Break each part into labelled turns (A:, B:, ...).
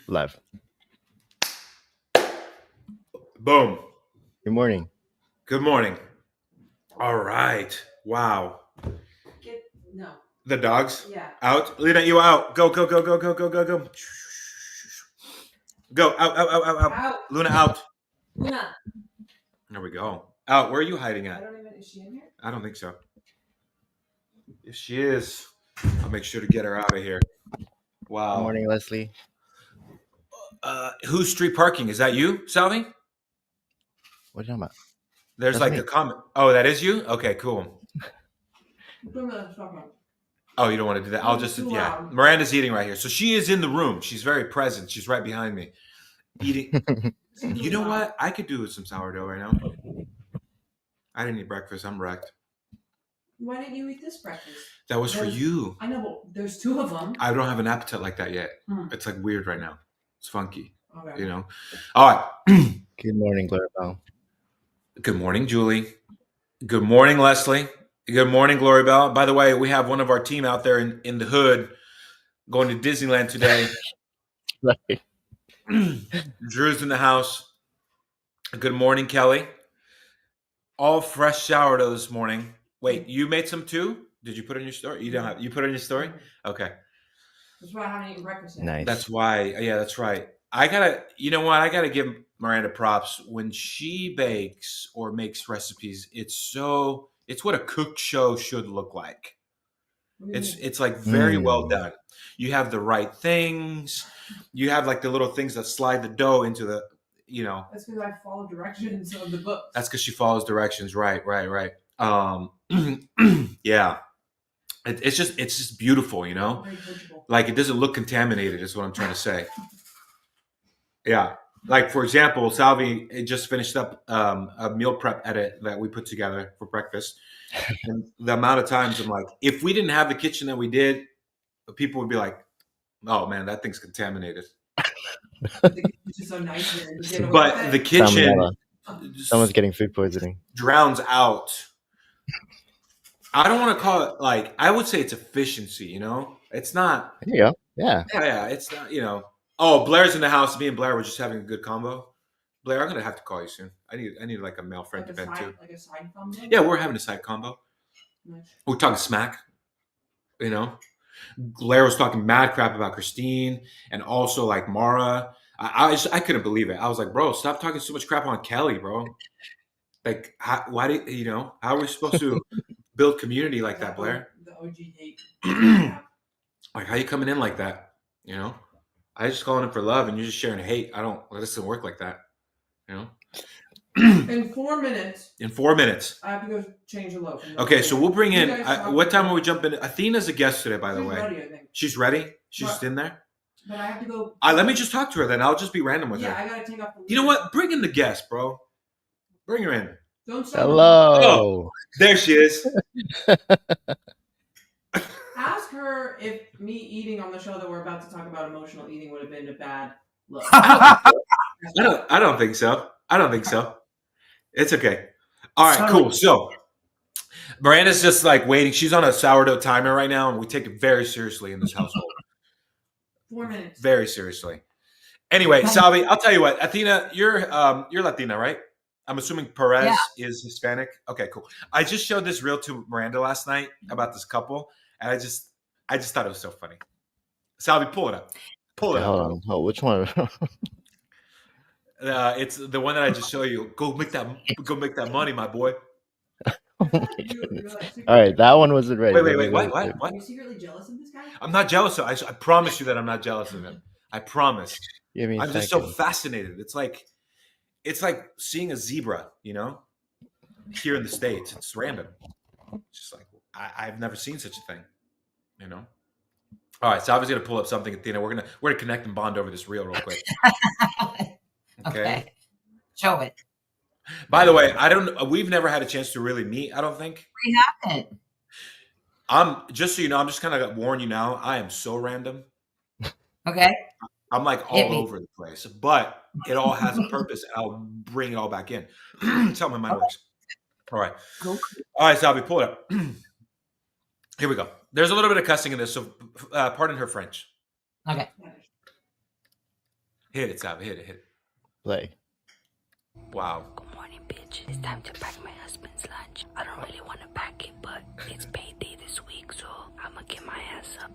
A: Live.
B: Boom.
A: Good morning.
B: Good morning. All right. Wow.
C: No.
B: The dogs?
C: Yeah.
B: Out. Lena, you out. Go, go, go, go, go, go, go, go. Go. Out, out, out, out, out.
C: Out.
B: Luna, out.
C: Luna.
B: There we go. Out. Where are you hiding
C: I
B: at?
C: don't even. Is she in here?
B: I don't think so. If she is, I'll make sure to get her out of here. Wow.
A: Good morning, Leslie.
B: Who's street parking? Is that you, Salvi?
A: What are you talking about?
B: There's
A: That's
B: like
A: me.
B: a comment. Oh, that is you? Okay, cool. Oh, you don't want to do that? I'll just,
C: Too
B: yeah.
C: loud.
B: Miranda's eating right here. So she is in the room. She's very present. She's right behind me. Eating. You know what? I could do with some sourdough right now. I didn't eat breakfast. I'm wrecked.
C: Why didn't you eat this breakfast?
B: That was for
C: There's-
B: you.
C: I know, but there's two of them.
B: I don't have an appetite like that yet.
C: Hmm.
B: It's like weird right now. It's funky,
C: Okay.
B: you know? All right.
A: Good morning, Glorabelle.
B: Good morning, Julie. Good morning, Leslie. Good morning, Glory Bell. By the way, we have one of our team out there in the hood going to Disneyland today.
A: Right.
B: Drew's in the house. Good morning, Kelly. All fresh sourdough this morning. Wait, you made some too? Did you put it in your story? You don't have. You put it in your story? Okay.
C: That's why I haven't eaten breakfast yet.
A: Nice.
B: That's why. Yeah, that's right. You know what? I gotta give Miranda props when she bakes or makes recipes. It's what a cook show should look like.
C: What do you mean?
B: It's like very well done. You have the right things. You have like the little things that slide the dough into the,
C: That's because I follow directions of the book.
B: That's because she follows directions. Right. Yeah. It's just beautiful,
C: Very coachable.
B: Like it doesn't look contaminated is what I'm trying to say. Yeah. Like for example, Salvi just finished up a meal prep edit that we put together for breakfast. And the amount of times I'm like, if we didn't have the kitchen that we did, people would be like, oh man, that thing's contaminated.
C: The kitchen's just so nice here. You get away
B: But
C: with
B: the
C: it.
B: kitchen
A: Someone's getting food poisoning.
B: drowns out. I don't want to call it like, I would say it's efficiency, It's not.
A: There you go. Yeah.
B: Yeah, it's not, Oh, Blair's in the house. Me and Blair were just having a good combo. Blair, I'm gonna have to call you soon. I need like a male friend
C: Like
B: to
C: a
B: vent
C: side,
B: to.
C: like a side combo.
B: Yeah, we're having a side combo.
C: Nice.
B: We're talking smack. Blair was talking mad crap about Christine and also like Mara. I couldn't believe it. I was like, bro, stop talking so much crap on Kelly, bro. Like, why do how are we supposed to build community like that, Blair?
C: The OG hate.
B: Like, how you coming in like that? I just calling him for love, and you're just sharing hate. It doesn't work like that.
C: In 4 minutes.
B: In 4 minutes.
C: I have to go change the loaf.
B: Okay, so we'll bring in.
C: You guys talk
B: What time
C: about-
B: are we jumping? Athena's a guest today, by the
C: She's
B: way.
C: ready, I think.
B: She's ready. She's just
C: But-
B: in there.
C: But I have to go.
B: Let me just talk to her then. I'll just be random with
C: Yeah,
B: her.
C: I gotta take off the.
B: You know what? Bring in the guest, bro. Bring her in.
C: Don't stop.
A: Hello.
B: There she is.
C: Ask her if me eating on the show that we're about to talk about emotional eating would have been a bad look.
B: I don't think so. I don't think so. It's okay. All right, cool. So Miranda's just like waiting. She's on a sourdough timer right now, and we take it very seriously in this household.
C: 4 minutes.
B: Very seriously. Anyway, Salvi, I'll tell you what. Athena, you're Latina, right? I'm assuming Perez is Hispanic. Okay, cool. I just showed this reel to Miranda last night about this couple, and I just thought it was so funny. Salvi, pull it up. Pull it up.
A: Hold on. Oh, which one?
B: It's the one that I just showed you. Go make that money, my boy.
A: Oh my goodness. All right, that one wasn't ready.
B: Wait. What?
C: Are you secretly jealous of this guy?
B: I'm not jealous. I promise you that I'm not jealous of him. I promise.
A: Give me a
B: I'm just so
A: second.
B: fascinated. It's like seeing a zebra, here in the States. It's random. It's just like I've never seen such a thing, All right, so I was gonna pull up something, Athena. We're gonna connect and bond over this reel real quick. Okay.
D: Show it.
B: By the way, we've never had a chance to really meet, I don't think.
D: We haven't.
B: Just so you know, I'm just kind of warn you now, I am so random.
D: Okay.
B: I'm like
D: Hit
B: all
D: me.
B: over the place, but it all has a purpose, and I'll bring it all back in. Tell my mind works. All right.
D: Cool.
B: All right, Salvi, pull it up. Here we go. There's a little bit of cussing in this, so pardon her French.
D: Okay.
B: Hit it, Sab. Hit it.
A: Play.
B: Wow.
E: Good morning, bitch. It's time to pack my husband's lunch. I don't really want to pack it, but it's payday this week, so I'm gonna get my ass up.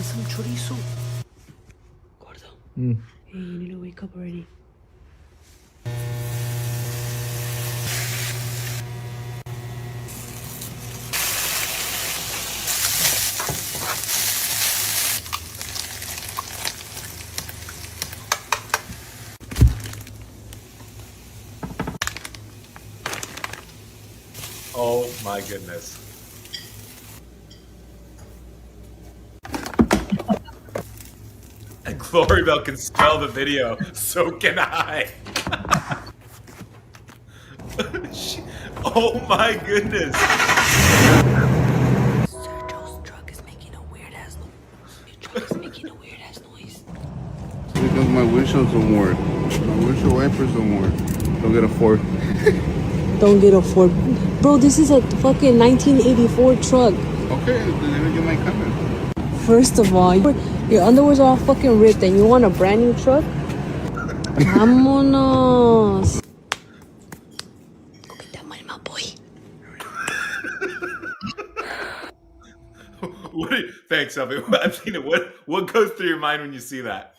E: Some chorizo. Gordo. Hey, you need to wake up already.
B: Oh my goodness. And Glorybell can spell the video, so can I. Oh my goodness.
E: Sergio's truck is making a weird ass noise. Your truck is making a weird ass noise.
F: Because my windshields don't work. My windshield wipers don't work. Don't get a Ford.
G: Don't get a Ford. Bro, this is a fucking 1984 truck.
F: Okay, then get my coming.
G: First of all, your underwears are all fucking ripped and you want a brand new truck? Vámonos.
E: Go get that money, my boy.
B: Thanks, Selby. Athena, what goes through your mind when you see that?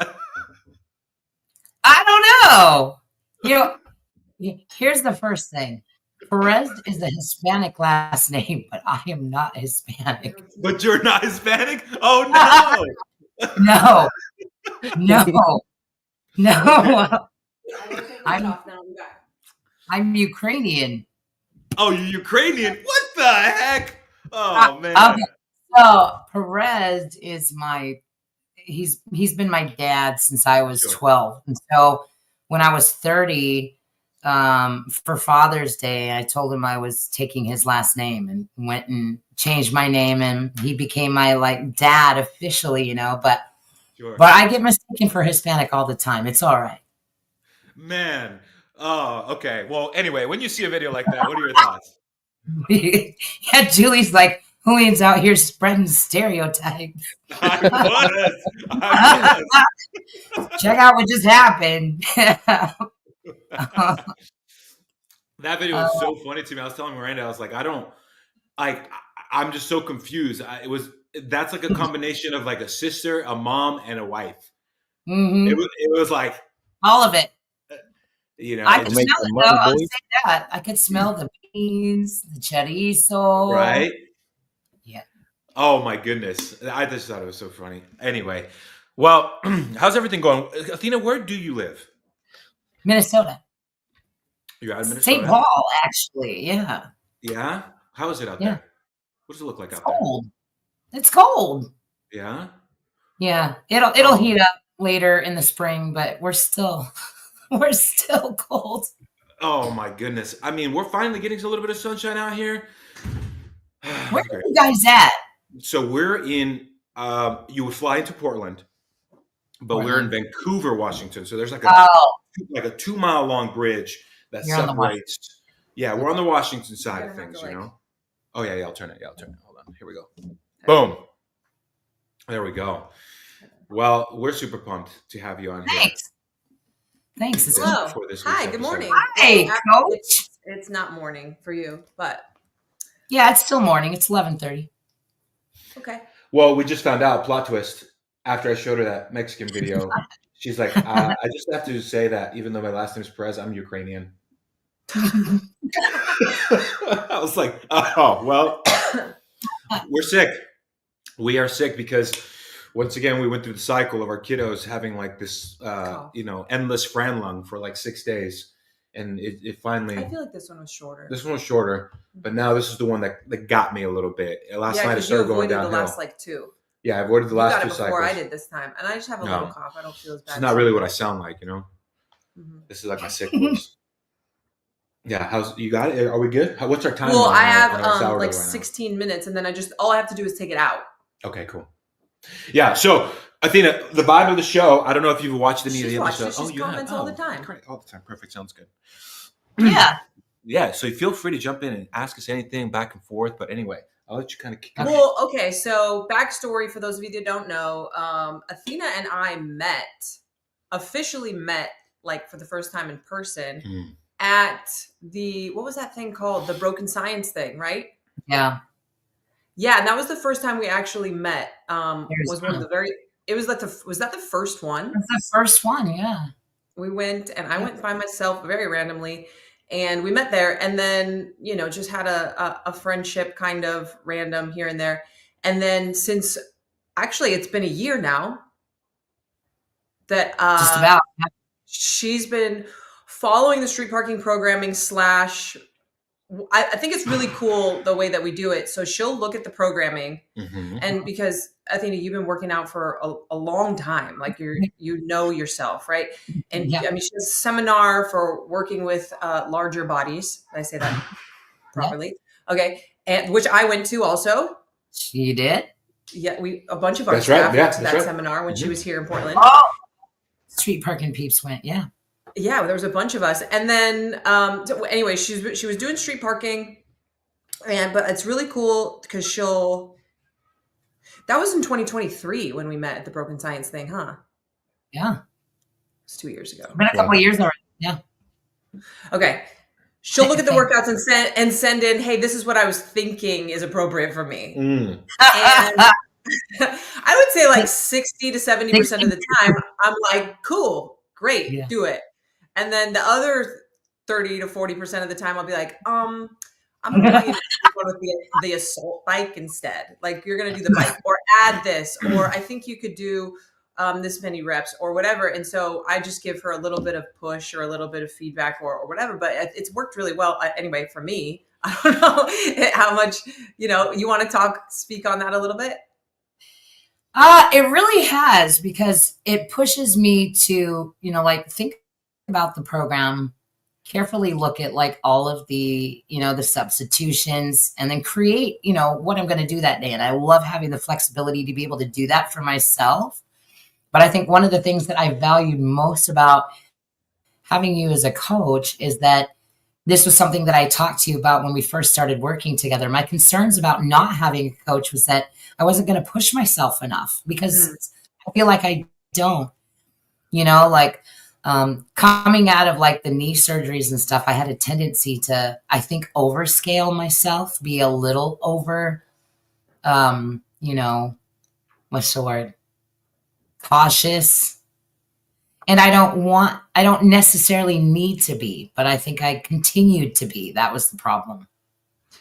D: I don't know. You know, here's the first thing. Perez is a Hispanic last name, but I am not Hispanic.
B: But you're not Hispanic? Oh no!
D: No. I'm Ukrainian.
B: Oh, you're Ukrainian? What the heck? Oh man.
D: Okay. So Perez is he's been my dad since I was 12. And so when I was 30, for Father's Day, I told him I was taking his last name and went and changed my name, and he became my dad officially, but I get mistaken for Hispanic all the time. It's all right.
B: Man. Oh, okay. Well, anyway, when you see a video like that, what are your thoughts?
D: Yeah, Julie's like, Julian's out here spreading stereotypes.
B: I was.
D: Check out what just happened.
B: That video was so funny to me. I was telling Miranda, I was like, I'm just so confused. That's like a combination of like a sister, a mom, and a wife.
D: Mm-hmm.
B: It was like
D: all of it. I could smell it though. I'll say that. I could smell the beans, the chorizo.
B: Right?
D: Yeah.
B: Oh my goodness. I just thought it was so funny. Anyway, well, how's everything going? Athena, where do you live?
D: Minnesota.
B: You're out of Minnesota?
D: St. Paul, actually. Yeah.
B: Yeah? How is it out there? What does it look like out
D: cold. There? It's cold.
B: Yeah?
D: Yeah. It'll heat up later in the spring, but we're still cold.
B: Oh my goodness. I mean, we're finally getting a little bit of sunshine out here.
D: Where are you guys at?
B: So we're in you would fly into Portland, but we're in Vancouver, Washington. So there's like a 2 mile long bridge that separates. Yeah, we're on the Washington side of things, Oh yeah, I'll turn it. Hold on. Here we go. Boom. There we go. Well, we're super pumped to have you on here.
D: Thanks.
C: Hello. Hi, good morning.
D: Hi, Coach.
C: It's not morning for you, but
D: yeah, it's still morning. It's 11:30.
C: Okay.
B: Well, we just found out, plot twist, after I showed her that Mexican video. She's like, I just have to say that even though my last name is Perez, I'm Ukrainian. I was like, oh, well, we're sick. We are sick because once again, we went through the cycle of our kiddos having like this, endless Franlung for like 6 days. And it finally...
C: I feel like this one was shorter.
B: This one was shorter, but now this is the one that got me a little bit. Last night I started going downhill.
C: the last like 2.
B: Yeah, I avoided the last 2 cycles.
C: Before I did this time, and I just have a little cough. I don't feel as bad.
B: It's not really what I sound like, Mm-hmm. This is like my sick voice. Yeah, you got it? Are we good? What's our time?
C: Well, I have like 16 minutes, and then all I have to do is take it out.
B: Okay, cool. Yeah, so Athena, the vibe of the show. I don't know if you've watched any of the other shows.
C: She comments all the time.
B: Great, all the time. Perfect. Sounds good.
D: Yeah.
B: Yeah. So feel free to jump in and ask us anything back and forth. But anyway, I'll let you kind of kick it.
H: Well, okay. So backstory for those of you that don't know, Athena and I officially met like for the first time in person at what was that thing called? The Broken Science thing, right?
D: Yeah.
H: Yeah. And that was the first time we actually met. Was one of the was that the first one?
D: That's the first one. Yeah.
H: We went and I went by myself very randomly and we met there and then, just had a friendship kind of random here and there. And then since actually it's been a year now that
D: Just about.
H: she's been following the street parking programming / I think it's really cool the way that we do it. So she'll look at the programming and because Athena, you've been working out for a long time, like you know yourself, right? And I mean, she has a seminar for working with larger bodies. Did I say that properly? Okay. And which I went to also.
D: You did?
H: Yeah. A bunch of our staff went to that seminar when she was here in Portland.
D: Oh, street parking peeps went. Yeah.
H: Yeah, there was a bunch of us. And then, anyway, she was doing street parking, but it's really cool because that was in 2023 when we met at the Broken Science thing, huh?
D: Yeah.
H: It's 2 years ago.
D: It's been a couple of years already. Yeah.
H: Okay. She'll look at the workouts and send in, hey, this is what I was thinking is appropriate for me. And I would say like 60 to 70% of the time, I'm like, cool, great, do it. And then the other 30 to 40% of the time, I'll be like, I'm going to go with the assault bike instead. Like you're going to do the bike or add this, or I think you could do this many reps or whatever. And so I just give her a little bit of push or a little bit of feedback or whatever, but it's worked really well. Anyway, for me, I don't know how much, you want to speak on that a little bit?
D: It really has, because it pushes me to, like think about the program, carefully look at like all of the, the substitutions and then create, what I'm going to do that day. And I love having the flexibility to be able to do that for myself. But I think one of the things that I valued most about having you as a coach is that this was something that I talked to you about when we first started working together. My concerns about not having a coach was that I wasn't going to push myself enough because I feel like I don't, coming out of like the knee surgeries and stuff, I had a tendency to, I think, overscale myself, be a little over, what's the word? Cautious. And I don't necessarily need to be, but I think I continued to be. That was the problem.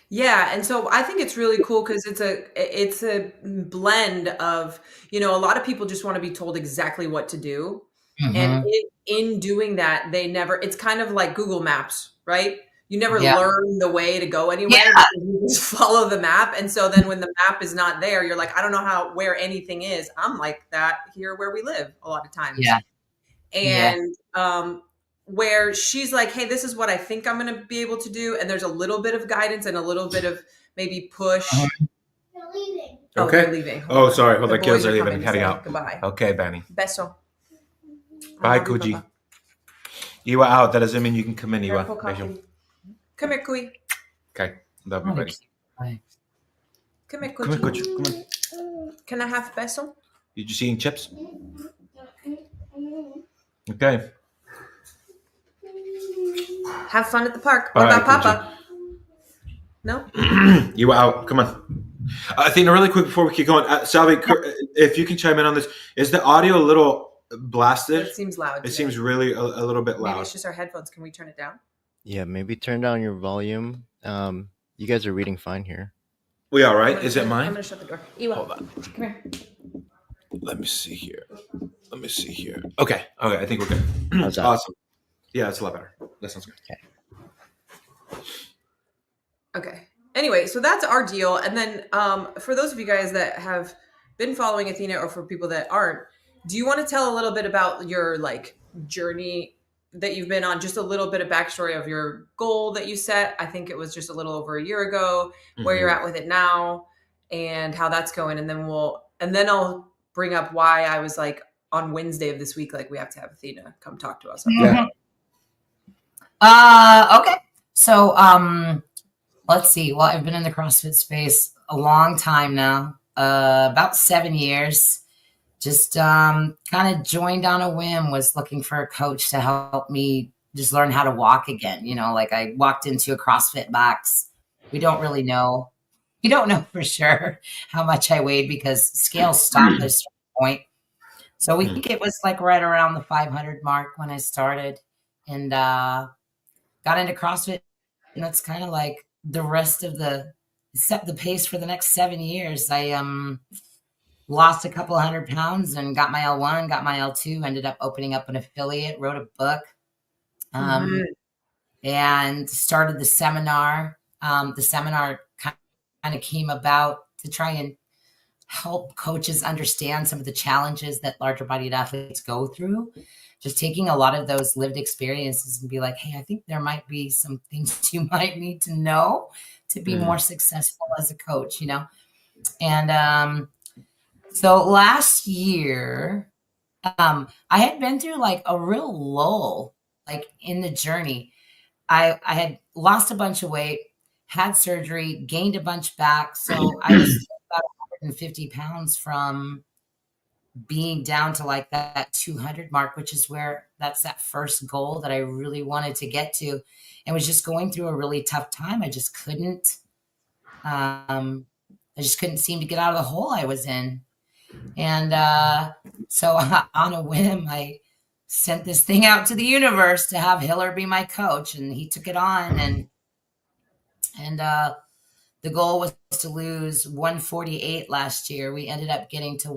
H: Yeah. And so I think it's really cool because it's a blend of, a lot of people just want to be told exactly what to do. And in doing that, it's kind of like Google Maps, right? You never learn the way to go anywhere. Because you just follow the map. And so then when the map is not there, you're like, I don't know where anything is. I'm like that here where we live a lot of times. Yeah. And where she's like, hey, this is what I think I'm going to be able to do. And there's a little bit of guidance and a little bit of maybe push.
I: They're leaving.
H: Oh,
B: okay.
H: They're leaving.
B: Oh, sorry. Hold on. Kids are leaving. Heading out.
H: Goodbye.
B: Okay, Benny.
H: Beso.
B: Bye, Kuji. You are out. That doesn't mean you can come in, Iwa.
H: Come here, Kui.
B: Okay. Love you, buddy.
H: Come here,
B: Kuji. Come here, Kuji. Come on.
H: Can I have beso?
B: You just eating chips? Okay.
H: Have fun at the park. What about Papa? No?
B: You were out. Come on. Athena, really quick before we keep going. Salvi, if you can chime in on this. Is the audio a little blasted?
H: It seems loud.
B: It seems really a little bit loud.
H: Maybe it's just our headphones. Can we turn it down?
A: Yeah, maybe turn down your volume. You guys are reading fine here.
B: We all right? Is it mine?
H: I'm going to shut the door. Iwa,
B: hold on.
H: Come here.
B: Let me see here. Okay. I think we're good.
A: How's that?
B: Awesome. Yeah, it's a lot better. That sounds good.
H: Okay. Anyway, so that's our deal. And then for those of you guys that have been following Athena, or for people that aren't, do you want to tell a little bit about your like journey that you've been on? Just a little bit of backstory of your goal that you set. I think it was just a little over a year ago, where you're at with it now and how that's going. And then I'll bring up why I was like on Wednesday of this week, like we have to have Athena come talk to us.
B: Yeah.
D: Okay. So, let's see. Well, I've been in the CrossFit space a long time now, about 7 years. Just kind of joined on a whim, was looking for a coach to help me just learn how to walk again. Like I walked into a CrossFit box. We don't know for sure how much I weighed because scales stopped at a certain point. So we think it was like right around the 500 mark when I started and got into CrossFit. And that's kind of like the rest of set the pace for the next 7 years. I lost a couple 100 pounds and got my L1, got my L2, ended up opening up an affiliate, wrote a book, and started the seminar. The seminar kind of came about to try and help coaches understand some of the challenges that larger bodied athletes go through. Just taking a lot of those lived experiences and be like, hey, I think there might be some things you might need to know to be more successful as a coach, And so last year, I had been through like a real lull, like in the journey. I had lost a bunch of weight, had surgery, gained a bunch back. So I was about 150 pounds from being down to like that 200 mark, which is that's that first goal that I really wanted to get to, and was just going through a really tough time. I just couldn't seem to get out of the hole I was in. And so on a whim, I sent this thing out to the universe to have Hiller be my coach, and he took it on. And the goal was to lose 148 last year. We ended up getting to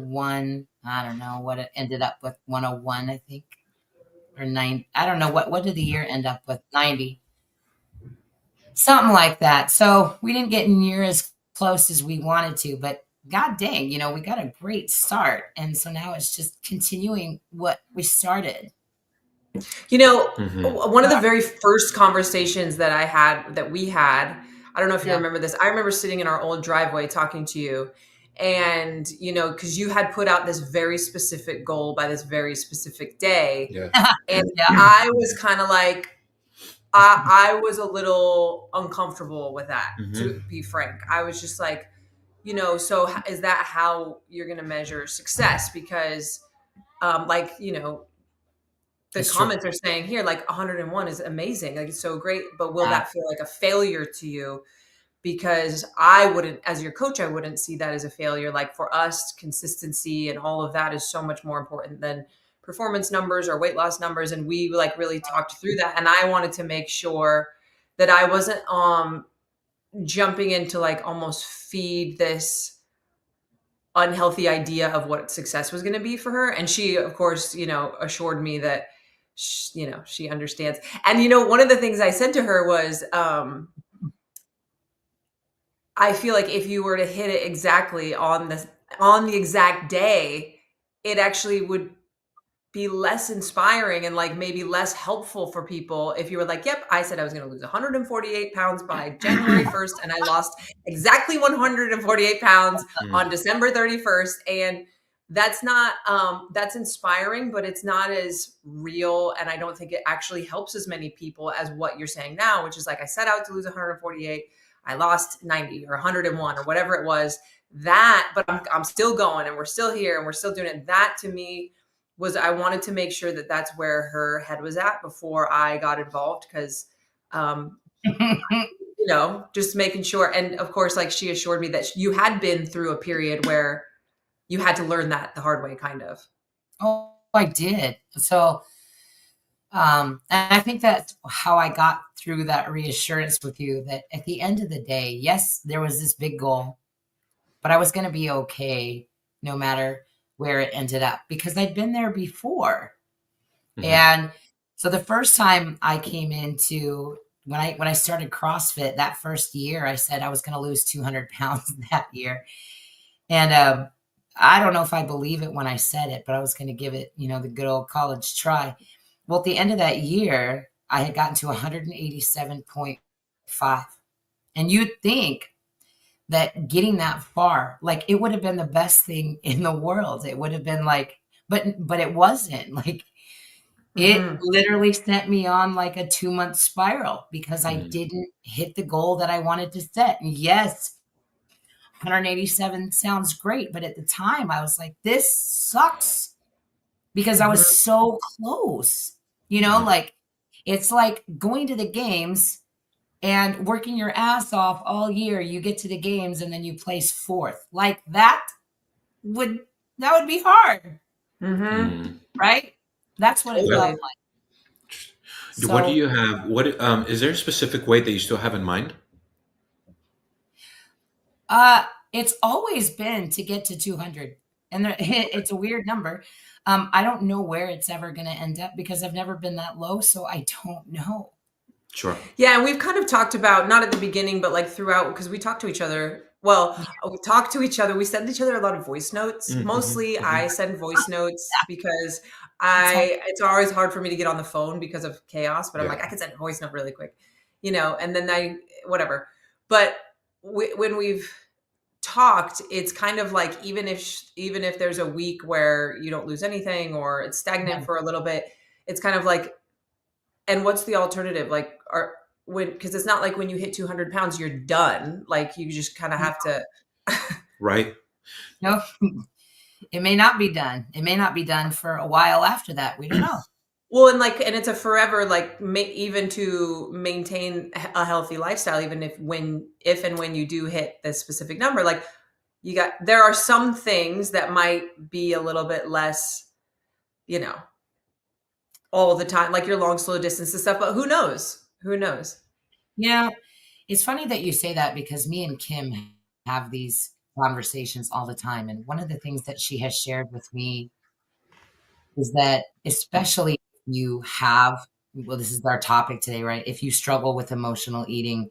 D: I don't know what it ended up with, 101, I think, or 9. I don't know what did the year end up with, 90, something like that. So we didn't get near as close as we wanted to, but God dang, we got a great start. And so now it's just continuing what we started.
H: One of the very first conversations that we had, I don't know if you remember this. I remember sitting in our old driveway talking to you and, because you had put out this very specific goal by this very specific day.
B: Yeah.
H: And I was kind of like, I was a little uncomfortable with that, to be frank. I was just like, so is that how you're going to measure success? Because, the That's comments true. Are saying here, like 101 is amazing. Like it's so great, but will that feel like a failure to you? Because I wouldn't, as your coach, I wouldn't see that as a failure. Like for us, consistency and all of that is so much more important than performance numbers or weight loss numbers. And we like really talked through that. And I wanted to make sure that I wasn't jumping into like almost feed this unhealthy idea of what success was going to be for her. And she, of course, assured me that, she understands. And, one of the things I said to her was, I feel like if you were to hit it exactly on the exact day, it actually would be less inspiring and like maybe less helpful for people if you were like, yep, I said I was going to lose 148 pounds by January 1st and I lost exactly 148 pounds on December 31st. And that's not, that's inspiring, but it's not as real. And I don't think it actually helps as many people as what you're saying now, which is like, I set out to lose 148. I lost 90 or 101 or whatever it was, but I'm still going and we're still here and we're still doing it. That to me was, I wanted to make sure that that's where her head was at before I got involved. Cause, just making sure. And of course, like she assured me that you had been through a period where you had to learn that the hard way, kind of.
D: Oh, I did. So, and I think that's how I got through that reassurance with you that at the end of the day, yes, there was this big goal, but I was going to be okay no matter where it ended up because I'd been there before. And so the first time I came into, when I started CrossFit that first year, I said I was going to lose 200 pounds that year. And, I don't know if I believe it when I said it, but I was going to give it, the good old college try. Well, at the end of that year, I had gotten to 187.5. And you'd think that getting that far, like it would have been the best thing in the world. It would have been like, but it wasn't. Like it literally sent me on like a 2-month spiral because I didn't hit the goal that I wanted to set. And yes, 187 sounds great. But at the time, I was like, this sucks because I was so close. Like it's like going to the games and working your ass off all year. You get to the games and then you place fourth. Like that would be hard. Right? That's what it felt like.
B: What do you have? What is there a specific weight that you still have in mind?
D: It's always been to get to 200, and it's a weird number. I don't know where it's ever going to end up because I've never been that low, so I don't know.
B: Sure.
H: Yeah, and we've kind of talked about, not at the beginning, but like throughout, because we talk to each other. Well, we talk to each other. We send each other a lot of voice notes. Mostly I send voice notes because it's always hard for me to get on the phone because of chaos, but I'm like, I can send a voice note really quick, and then whatever. But when we've talked, it's kind of like, even if there's a week where you don't lose anything or it's stagnant for a little bit, it's kind of like, and what's the alternative? Like, because it's not like when you hit 200 pounds, you're done. Like, you just kind of have to.
B: Right.
D: No, it may not be done. It may not be done for a while after that. We don't know.
H: Well, and it's a forever, like, even to maintain a healthy lifestyle, even if and when you do hit this specific number, like, there are some things that might be a little bit less, all the time, like your long, slow distance and stuff, but who knows?
D: Yeah. It's funny that you say that because me and Kim have these conversations all the time. And one of the things that she has shared with me is that, especially if you have, this is our topic today, right? If you struggle with emotional eating,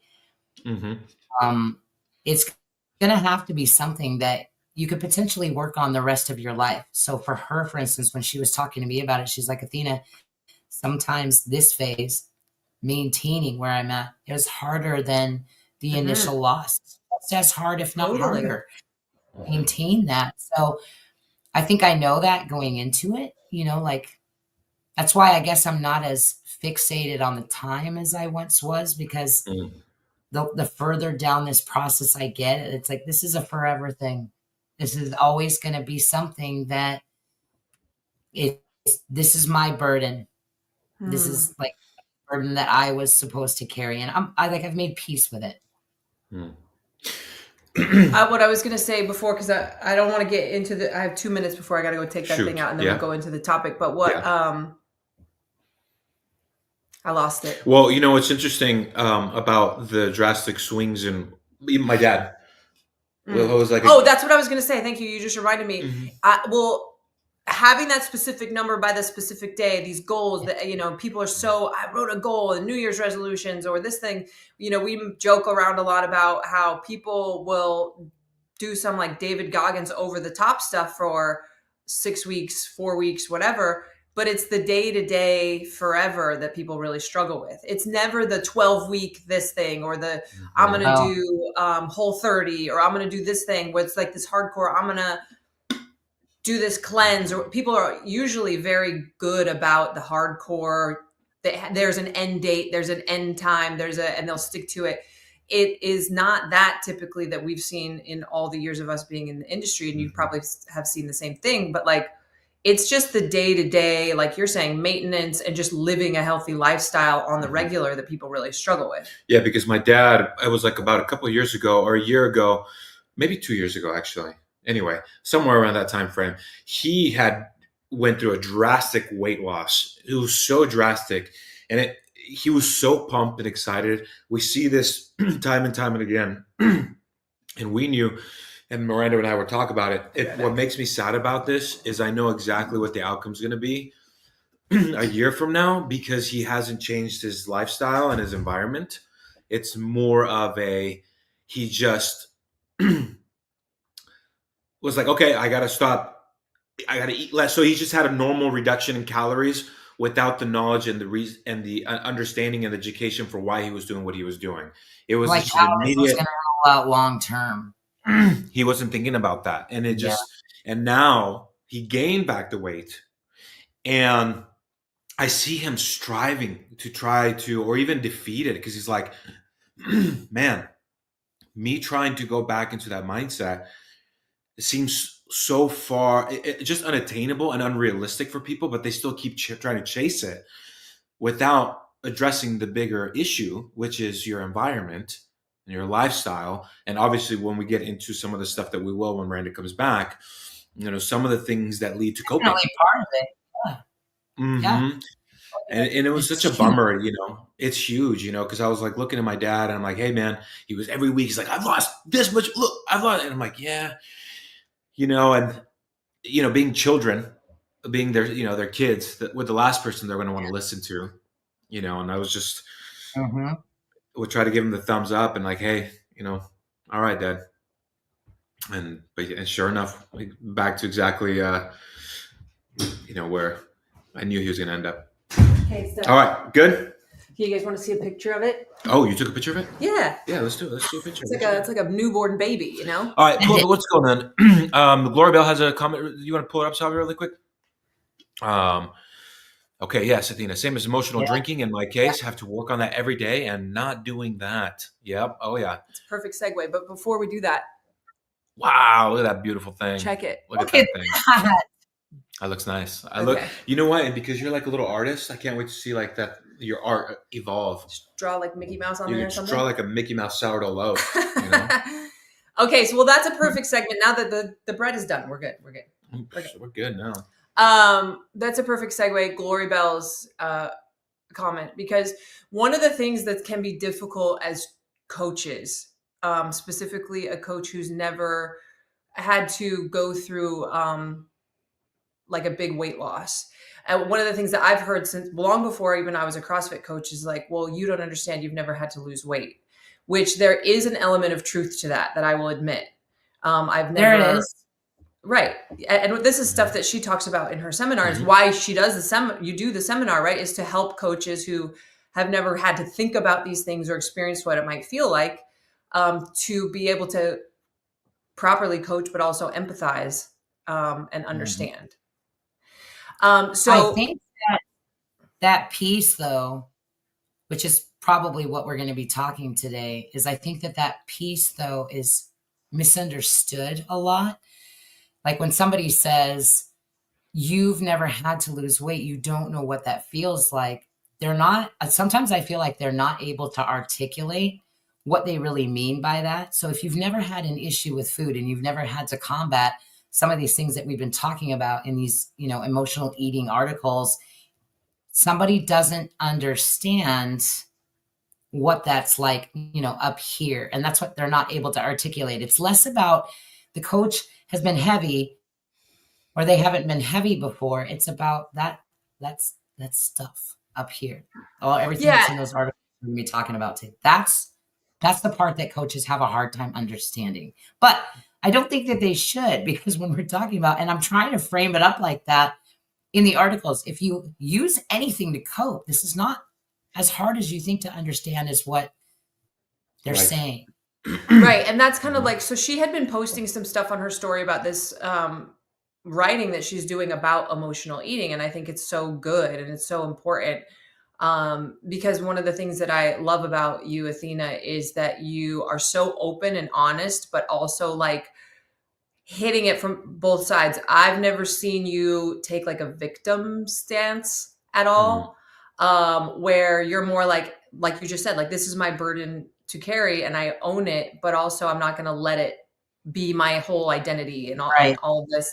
D: it's going to have to be something that you could potentially work on the rest of your life. So for her, for instance, when she was talking to me about it, she's like, Athena, sometimes this phase, maintaining where I'm at, is harder than the initial loss. It's as hard, if not harder, maintain that. So I think I know that going into it, like, that's why I guess I'm not as fixated on the time as I once was, because the further down this process I get, it's like, this is a forever thing. This is always going to be something that this is my burden. This is like a burden that I was supposed to carry. And I've made peace with it.
H: What I was going to say before, because I don't want to get into I have 2 minutes before I got to go take that thing out, and then we'll go into the topic. But I lost it.
B: Well, what's interesting about the drastic swings, and even my dad was like,
H: that's what I was going to say. Thank you. You just reminded me. Having that specific number by the specific day, these goals that, people are I wrote a goal and New Year's resolutions or this thing, we joke around a lot about how people will do some like David Goggins over the top stuff for 6 weeks, 4 weeks, whatever. But it's the day-to-day forever that people really struggle with. It's never the 12-week this thing, or the I'm going to do Whole30, or I'm going to do this thing where it's like this hardcore, I'm going to do this cleanse. Or people are usually very good about the hardcore. There's an end date, there's an end time, and they'll stick to it. It is not that typically that we've seen in all the years of us being in the industry, and you probably have seen the same thing, but like, it's just the day-to-day, like you're saying, maintenance and just living a healthy lifestyle on the regular that people really struggle with.
B: Yeah, because my dad, it was like about a couple of years ago or a year ago, maybe 2 years ago, actually. Anyway, somewhere around that time frame, he went through a drastic weight loss. It was so drastic, and he was so pumped and excited. We see this time and time and again, and we knew. And Miranda and I were talking about it. What makes me sad about this is I know exactly what the outcome's going to be a year from now, because he hasn't changed his lifestyle and his environment. It's more of he just was like, okay, I got to stop. I got to eat less. So he just had a normal reduction in calories without the knowledge and the reason and the understanding and education for why he was doing what he was doing. It was
D: like
B: just
D: how
B: immediate.
D: it was going to roll out long term.
B: He wasn't thinking about that. And and now he gained back the weight, and I see him striving to try to, or even defeat it. Cause he's like, man, me trying to go back into that mindset, it seems so far, just unattainable and unrealistic for people, but they still keep trying to chase it without addressing the bigger issue, which is your environment and your lifestyle. And obviously, when we get into some of the stuff that we will when Miranda comes back, some of the things that lead to coping.
D: Definitely part of it. Yeah.
B: Mm-hmm.
D: Yeah.
B: And it was such a bummer, it's huge, because I was like looking at my dad and I'm like, hey man, he was every week, he's like, I've lost this much, look, I've lost, and I'm like, yeah, and being children, being their kids, with the last person they're going to want to listen to, and I was just, would try to give him the thumbs up and like, hey, all right, Dad. And sure enough, back to exactly, where I knew he was going to end up.
H: Okay, so
B: all right, good.
H: You guys want to see a picture of it?
B: Oh, you took a picture of it?
H: Yeah.
B: Yeah, let's do it. Let's see a picture.
H: It's like a newborn baby,
B: All right, cool. Let's go then. Gloria Bell has a comment. You want to pull it up, Salvi, really quick? Okay, yes, Athena. Same as emotional drinking in my case. Have to work on that every day and not doing that. Yep. Oh, yeah.
H: It's a perfect segue. But before we do that.
B: Wow, look at that beautiful thing.
H: Check it.
B: Look at that thing. That looks nice. You know what? And because you're like a little artist, I can't wait to see like that your art evolve.
H: Just draw like Mickey Mouse on there or something.
B: Draw like a Mickey Mouse sourdough loaf.
H: Okay, so that's a perfect segment. Now that the bread is done, we're good. We're
B: good now.
H: That's a perfect segue. Glory Bell's comment, because one of the things that can be difficult as coaches, specifically a coach who's never had to go through like a big weight loss. And one of the things that I've heard since long before even I was a CrossFit coach is like, well, you don't understand. You've never had to lose weight, which there is an element of truth to that I will admit.
D: There is.
H: Right. And this is stuff that she talks about in her seminar is why she does you do the seminar, right? Is to help coaches who have never had to think about these things or experienced what it might feel like, to be able to properly coach, but also empathize and understand. So
D: I think that piece, though, which is probably what we're going to be talking today, is I think that piece, though, is misunderstood a lot. Like when somebody says, you've never had to lose weight, you don't know what that feels like. Sometimes I feel like they're not able to articulate what they really mean by that. So if you've never had an issue with food and you've never had to combat some of these things that we've been talking about in these, emotional eating articles, somebody doesn't understand what that's like, up here. And that's what they're not able to articulate. It's less about the coach has been heavy or they haven't been heavy before. It's about that's stuff up here. Everything that's in those articles we're going to be talking about today. That's the part that coaches have a hard time understanding. But I don't think that they should, because when we're talking about, and I'm trying to frame it up like that in the articles, if you use anything to cope, this is not as hard as you think to understand is what they're saying.
H: Right. And that's kind of like, so she had been posting some stuff on her story about this writing that she's doing about emotional eating. And I think it's so good and it's so important. Because one of the things that I love about you, Athena, is that you are so open and honest, but also like hitting it from both sides. I've never seen you take like a victim stance at all, where you're more like you just said, like, this is my burden to carry and I own it, but also I'm not going to let it be my whole identity and all of this.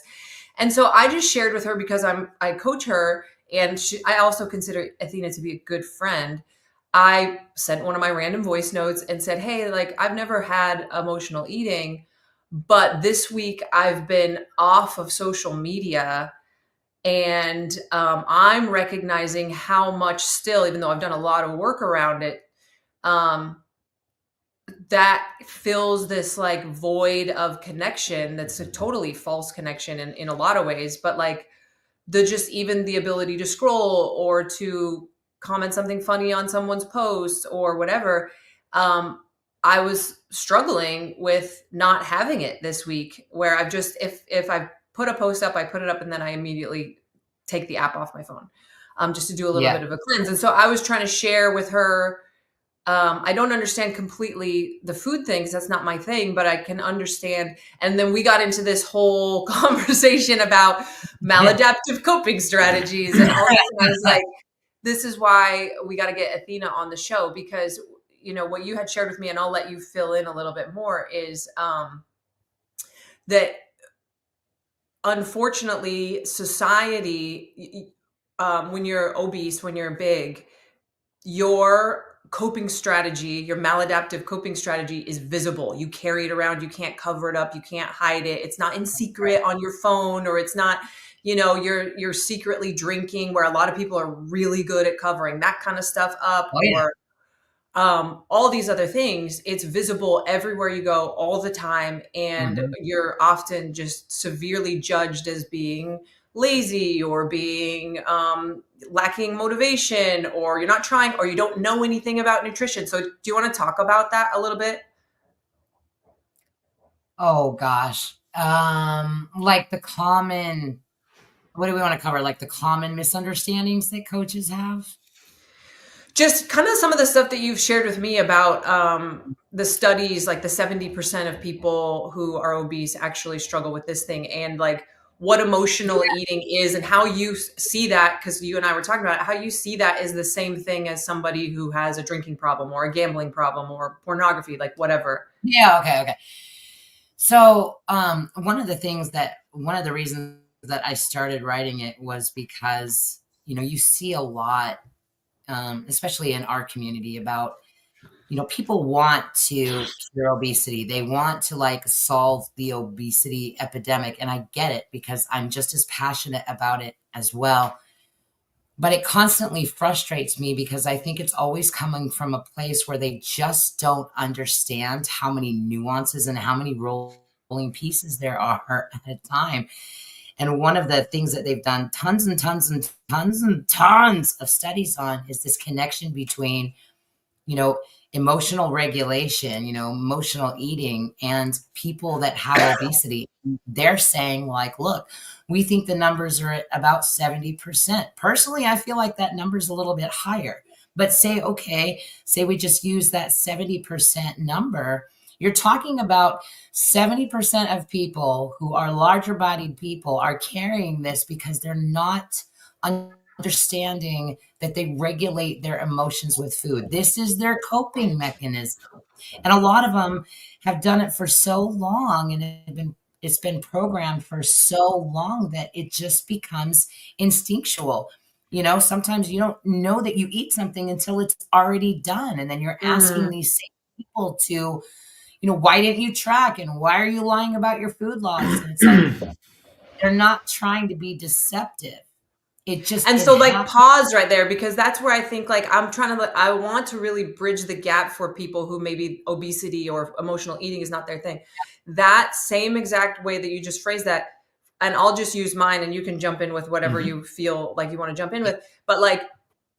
H: And so I just shared with her, because I coach her, and I also consider Athena to be a good friend. I sent one of my random voice notes and said, hey, like, I've never had emotional eating, but this week I've been off of social media, and I'm recognizing how much still, even though I've done a lot of work around it, that fills this like void of connection. That's a totally false connection in a lot of ways, but like even the ability to scroll or to comment something funny on someone's post or whatever. I was struggling with not having it this week, where I've just, if I put a post up, I put it up and then I immediately take the app off my phone, just to do a little bit of a cleanse. And so I was trying to share with her I don't understand completely the food things. That's not my thing, but I can understand. And then we got into this whole conversation about maladaptive coping strategies and all this. And I was like, this is why we got to get Athena on the show, because, you know, what you had shared with me, and I'll let you fill in a little bit more, is that unfortunately society, when you're obese, when you're big, your coping strategy, your maladaptive coping strategy is visible. You carry it around. You can't cover it up. You can't hide it. It's not in secret on your phone, or it's not, you know, you're secretly drinking, where a lot of people are really good at covering that kind of stuff up.
D: Oh, yeah.
H: Or all these other things. It's visible everywhere you go all the time. And you're often just severely judged as being lazy, or being lacking motivation, or you're not trying, or you don't know anything about nutrition. So do you want to talk about that a little bit?
D: Oh gosh. Like the common, what do we want to cover? Like the common misunderstandings that coaches have?
H: Just kind of some of the stuff that you've shared with me about the studies, like the 70% of people who are obese actually struggle with this thing, and like what emotional eating is, and how you see that, because you and I were talking about it, how you see that is the same thing as somebody who has a drinking problem or a gambling problem or pornography, like whatever.
D: Yeah. Okay. So one of the reasons that I started writing it was because, you know, you see a lot, especially in our community, about, you know, people want to cure obesity. They want to like solve the obesity epidemic. And I get it, because I'm just as passionate about it as well. But it constantly frustrates me, because I think it's always coming from a place where they just don't understand how many nuances and how many rolling pieces there are at a time. And one of the things that they've done tons and tons and tons and tons of studies on is this connection between, you know, emotional regulation, you know, emotional eating, and people that have obesity. They're saying like, look, we think the numbers are at about 70%. Personally, I feel like that number is a little bit higher. But say we just use that 70% number. You're talking about 70% of people who are larger bodied people are carrying this because they're not understanding that they regulate their emotions with food. This is their coping mechanism. And a lot of them have done it for so long, and it's been programmed for so long that it just becomes instinctual. You know, sometimes you don't know that you eat something until it's already done. And then you're asking these same people to, you know, why didn't you track? And why are you lying about your food loss? And it's like, they're not trying to be deceptive.
H: So like pause right there, because that's where I think like I want to really bridge the gap for people who maybe obesity or emotional eating is not their thing. That same exact way that you just phrased that, and I'll just use mine and you can jump in with whatever you feel like you want to jump in with. But like,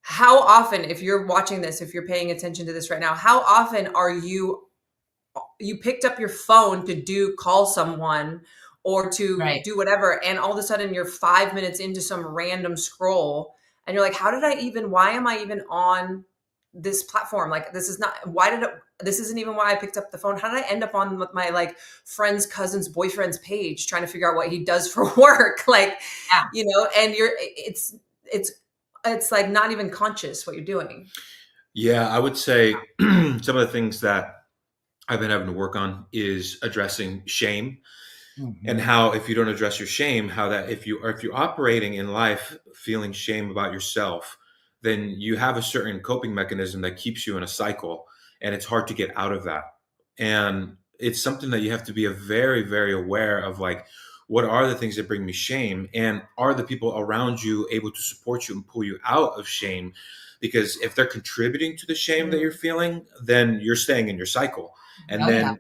H: how often, if you're watching this, if you're paying attention to this right now, how often are you picked up your phone to call someone or to do whatever, and all of a sudden you're 5 minutes into some random scroll, and you're like, why am I even on this platform? Like, this isn't even why I picked up the phone. How did I end up on my like friend's cousin's boyfriend's page trying to figure out what he does for work? Like, you know, and it's like not even conscious what you're doing.
B: Yeah, I would say some of the things that I've been having to work on is addressing shame. And how, if you don't address your shame, how that if you're operating in life feeling shame about yourself, then you have a certain coping mechanism that keeps you in a cycle, and it's hard to get out of that. And it's something that you have to be very, very aware of, like, what are the things that bring me shame, and are the people around you able to support you and pull you out of shame? Because if they're contributing to the shame that you're feeling, then you're staying in your cycle, and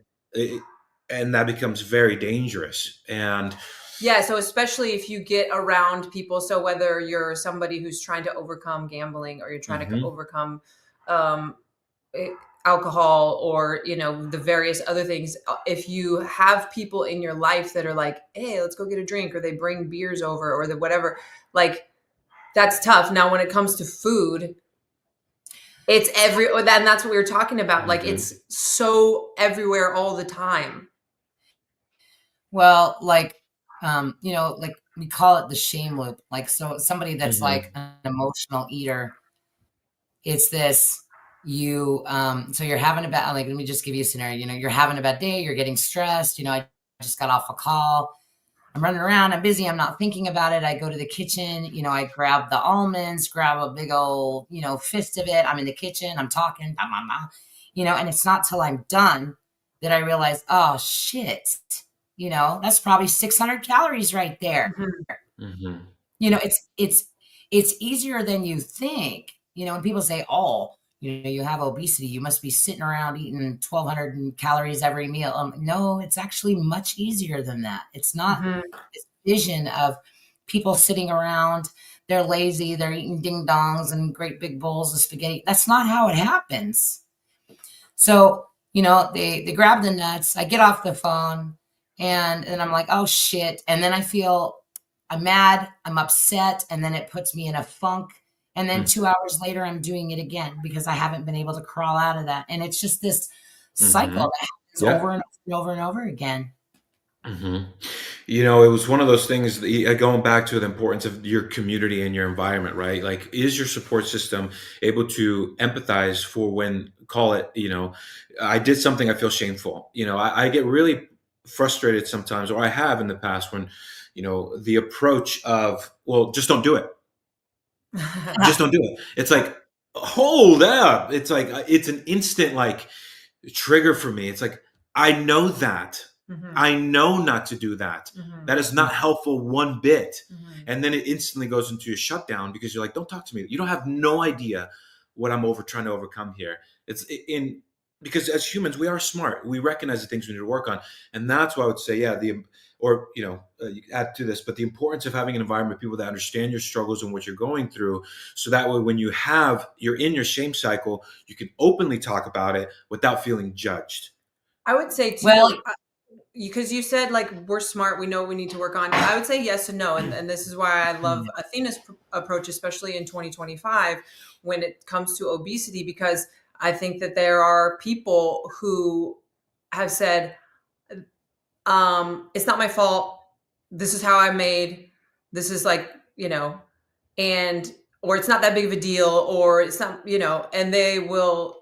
B: and that becomes very dangerous. And
H: so especially if you get around people, so whether you're somebody who's trying to overcome gambling, or you're trying to overcome alcohol, or, you know, the various other things, if you have people in your life that are like, hey, let's go get a drink, or they bring beers over, or whatever, like, that's tough. Now, when it comes to food, It's and that's what we were talking about. Like, it's so everywhere all the time.
D: Well, like, like we call it the shame loop. Like, so somebody that's like an emotional eater, it's this, so you're having a bad, like, let me just give you a scenario. You're having a bad day, you're getting stressed. I just got off a call. I'm running around, I'm busy, I'm not thinking about it. I go to the kitchen, I grab the almonds, grab a big old, fist of it. I'm in the kitchen, I'm talking, and it's not till I'm done that I realize, oh shit, that's probably 600 calories right there. It's easier than you think, when people say, oh, you have obesity, you must be sitting around eating 1,200 calories every meal. No, it's actually much easier than that. It's not this vision of people sitting around, they're lazy, they're eating ding dongs and great big bowls of spaghetti. That's not how it happens. So, they grab the nuts, I get off the phone, and I'm like, oh shit. And then I'm mad, I'm upset, and then it puts me in a funk. And then 2 hours later, I'm doing it again because I haven't been able to crawl out of that. And it's just this cycle that happens over and over and over again.
B: It was one of those things, going back to the importance of your community and your environment, right? Like, is your support system able to empathize for when, call it, I did something, I feel shameful. I get really frustrated sometimes, or I have in the past, when, the approach of, well, just don't do it. Just don't do it. It's like, hold up. It's like, it's an instant like trigger for me. It's like, I know that. I know not to do that. That is not helpful one bit. And then it instantly goes into a shutdown because you're like, don't talk to me. You don't have no idea what I'm trying to overcome here. Because as humans, we are smart. We recognize the things we need to work on. And that's why I would say, add to this, but the importance of having an environment, people that understand your struggles and what you're going through. So that way, when you're in your shame cycle, you can openly talk about it without feeling judged.
H: I would say too, because you said like, we're smart, we know what we need to work on. I would say yes and no. And this is why I love Athena's approach, especially in 2025, when it comes to obesity, because I think that there are people who have said, it's not my fault. This is how I'm made. This is like, or it's not that big of a deal, or it's not, and they will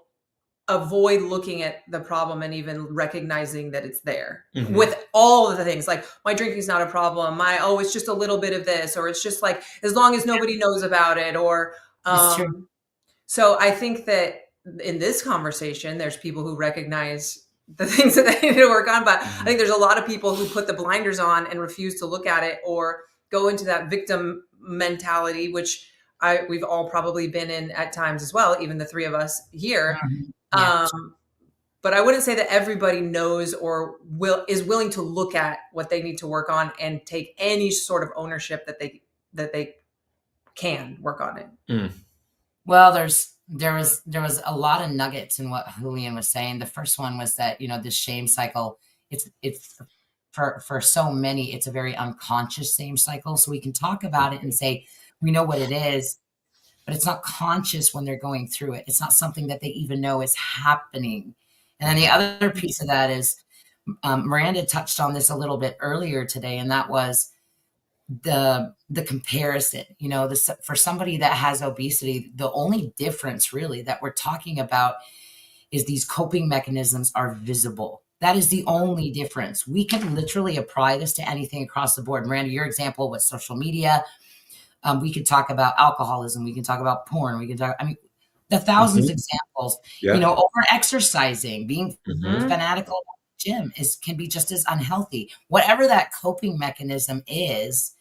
H: avoid looking at the problem and even recognizing that it's there with all of the things like, my drinking is not a problem. It's just a little bit of this, or it's just like, as long as nobody knows about it, or, so I think that in this conversation, there's people who recognize the things that they need to work on. But I think there's a lot of people who put the blinders on and refuse to look at it, or go into that victim mentality, which we've all probably been in at times as well, even the three of us here. But I wouldn't say that everybody knows or is willing to look at what they need to work on and take any sort of ownership that they can work on it.
D: Well, there was a lot of nuggets in what Julian was saying. The first one was that, this shame cycle, it's for so many, it's a very unconscious shame cycle. So we can talk about it and say, we know what it is, but it's not conscious when they're going through it. It's not something that they even know is happening. And then the other piece of that is, Miranda touched on this a little bit earlier today, and that was the comparison. For somebody that has obesity, the only difference really that we're talking about is these coping mechanisms are visible. That is the only difference. We can literally apply this to anything across the board. Miranda, your example was social media. We could talk about alcoholism. We can talk about porn. We can talk, the thousands of examples, over exercising, being fanatical about the gym can be just as unhealthy. Whatever that coping mechanism is,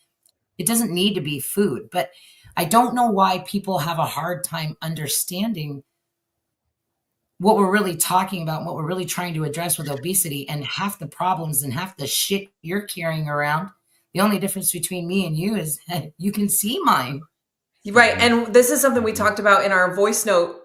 D: it doesn't need to be food. But I don't know why people have a hard time understanding what we're really talking about, what we're really trying to address with obesity, and half the problems and half the shit you're carrying around. The only difference between me and you is you can see mine.
H: Right. And this is something we talked about in our voice note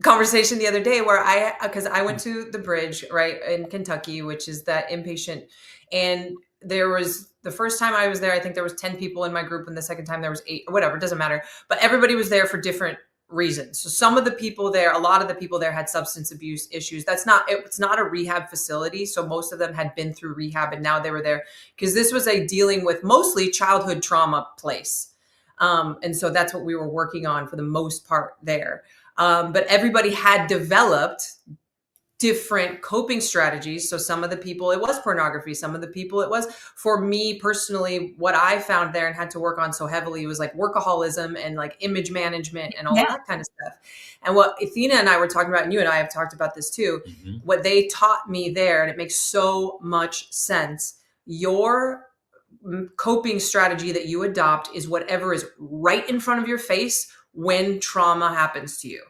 H: conversation the other day, where because I went to the Bridge, right, in Kentucky, which is that inpatient. And there was, the first time I was there, I think there was 10 people in my group. And the second time there was 8, or whatever, it doesn't matter. But everybody was there for different reasons. So some of the people there, a lot of the people there had substance abuse issues. It's not a rehab facility. So most of them had been through rehab and now they were there because this was a dealing with mostly childhood trauma place. And so that's what we were working on for the most part there. But everybody had developed different coping strategies. So some of the people, it was pornography. Some of the people, it was, for me personally, what I found there and had to work on so heavily was like workaholism and like image management and all that kind of stuff. And what Athena and I were talking about, and you and I have talked about this too, what they taught me there, and it makes so much sense. Your coping strategy that you adopt is whatever is right in front of your face when trauma happens to you.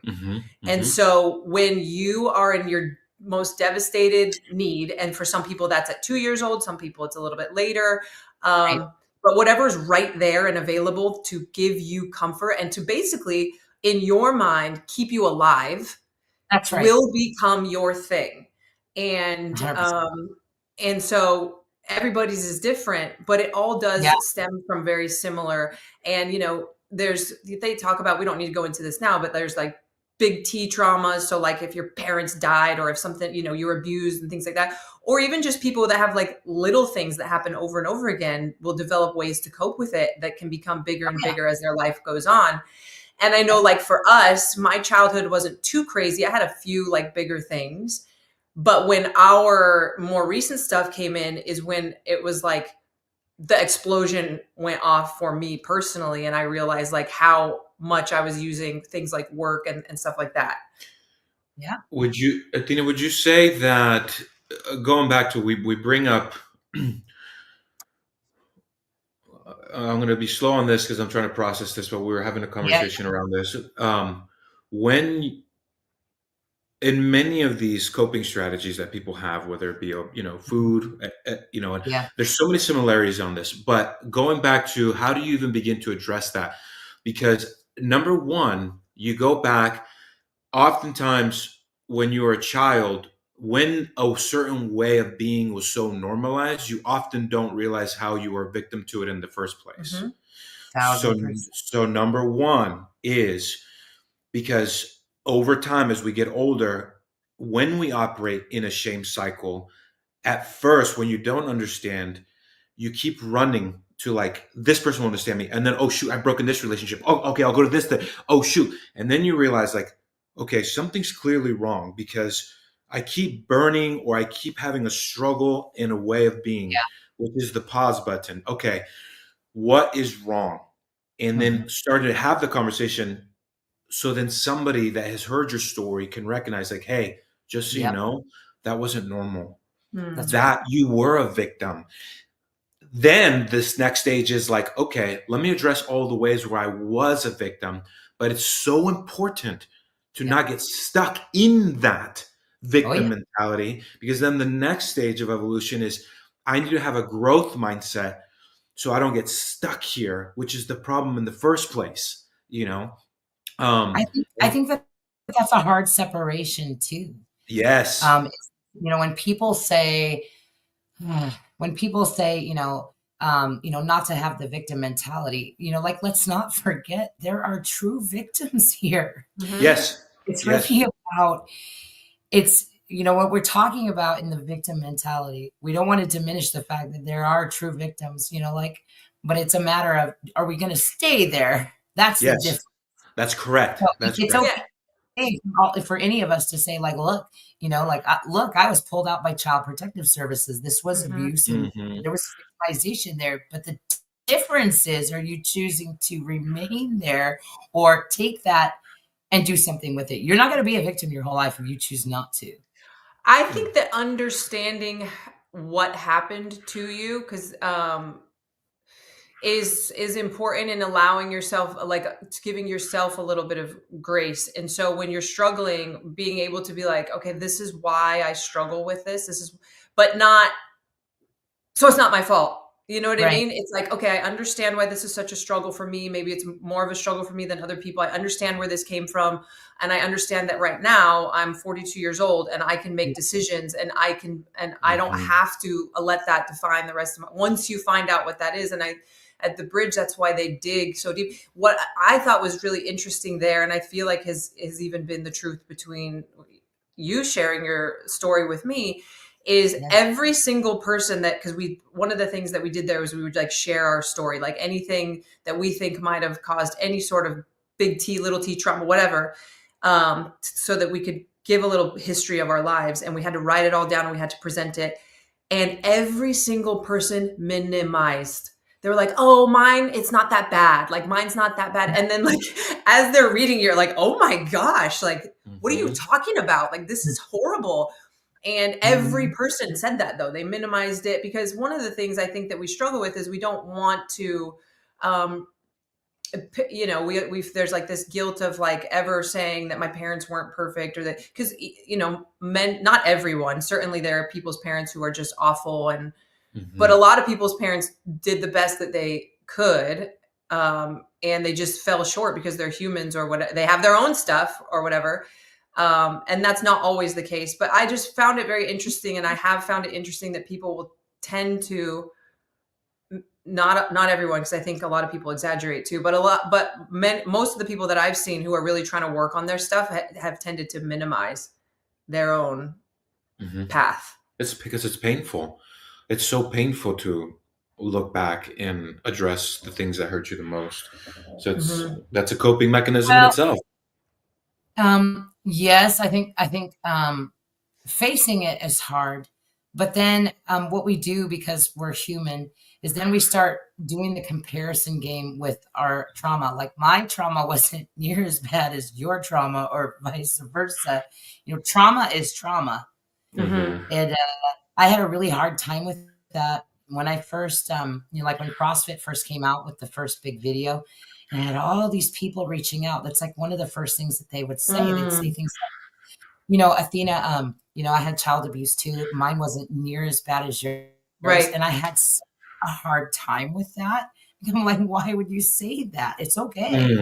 H: And so when you are in your most devastated need, and for some people that's at 2 years old, some people it's a little bit later, but whatever's right there and available to give you comfort and to basically in your mind keep you alive,
D: that's right,
H: will become your thing. And
D: 100%.
H: And so everybody's is different, but it all does stem from very similar. And they talk about, we don't need to go into this now, but there's like big T traumas. So like if your parents died or if something, you're abused and things like that, or even just people that have like little things that happen over and over again will develop ways to cope with it that can become bigger and bigger as their life goes on. And I know like for us, my childhood wasn't too crazy. I had a few like bigger things, but when our more recent stuff came in is when it was like, the explosion went off for me personally. And I realized like how much I was using things like work and stuff like that.
D: Yeah.
B: Athena, would you say that going back to, we bring up, I'm going to be slow on this because I'm trying to process this, but we were having a conversation around this. When in many of these coping strategies that people have, whether it be, food, there's so many similarities on this, but going back to how do you even begin to address that? Because number one, you go back, oftentimes when you're a child, when a certain way of being was so normalized, you often don't realize how you were a victim to it in the first place. So number one is because over time, as we get older, when we operate in a shame cycle, at first, when you don't understand, you keep running to like, this person won't understand me. And then, oh, shoot, I've broken this relationship. Oh, okay, I'll go to this thing. Oh, shoot. And then you realize like, okay, something's clearly wrong because I keep burning or I keep having a struggle in a way of being, which is the pause button. Okay, what is wrong? And then started to have the conversation. So then somebody that has heard your story can recognize like, hey, just so you know, that wasn't normal. That you were a victim. Then this next stage is like, okay, let me address all the ways where I was a victim. But it's so important to not get stuck in that victim mentality, because then the next stage of evolution is I need to have a growth mindset so I don't get stuck here, which is the problem in the first place,
D: I think that that's a hard separation too.
B: Yes.
D: When people say, not to have the victim mentality, like, let's not forget there are true victims here.
B: Yes.
D: It's really about, what we're talking about in the victim mentality. We don't want to diminish the fact that there are true victims, but it's a matter of, are we going to stay there? That's the difference. That's
B: correct.
D: So it's okay for any of us to say, like, look, I was pulled out by Child Protective Services. This was abuse, and there was victimization there. But the difference is, are you choosing to remain there or take that and do something with it? You're not going to be a victim your whole life if you choose not to.
H: I think that understanding what happened to you, because is important in allowing yourself, like giving yourself a little bit of grace. And so when you're struggling, being able to be like, okay, this is why I struggle with this, but not, so it's not my fault. You know what I mean? It's like, okay, I understand why this is such a struggle for me. Maybe it's more of a struggle for me than other people. I understand where this came from. And I understand that right now I'm 42 years old and I can make decisions and I don't have to let that define the rest of my, once you find out what that is. And at the bridge. That's why they dig so deep. What I thought was really interesting there, and I feel like has even been the truth between you sharing your story with me, is every single person that, because one of the things that we did there was we would like share our story, like anything that we think might have caused any sort of big T, little t trauma, whatever, so that we could give a little history of our lives. And we had to write it all down and we had to present it. And every single person minimized. They were like, oh, mine, it's not that bad. Like, mine's not that bad. And then like, as they're reading, you're like, oh my gosh, like, what are you talking about? Like, this is horrible. And every person said that, though. They minimized it, because one of the things I think that we struggle with is we don't want to, you know, we've there's like this guilt of like ever saying that my parents weren't perfect, or that, because, you know, not everyone, certainly there are people's parents who are just awful, and but a lot of people's parents did the best that they could, and they just fell short because they're humans, or what, they have their own stuff or whatever. And that's not always the case, but I just found it very interesting. And I have found it interesting that people will tend to, not everyone, because I think a lot of people exaggerate too, but most of the people that I've seen who are really trying to work on their stuff have tended to minimize their own path.
B: It's because it's painful. It's so painful to look back and address the things that hurt you the most. So that's a coping mechanism in itself.
D: Yes, I think facing it is hard, but then what we do, because we're human, is then we start doing the comparison game with our trauma. Like, my trauma wasn't near as bad as your trauma, or vice versa. You know, trauma is trauma. And I had a really hard time with that when I first, you know, like when CrossFit first came out with the first big video, and I had all these people reaching out. That's like one of the first things that they would say. They'd say things like, you know, Athena, you know, I had child abuse too. Mine wasn't near as bad as yours.
H: Right.
D: And I had such a hard time with that. I'm like, why would you say that? It's okay.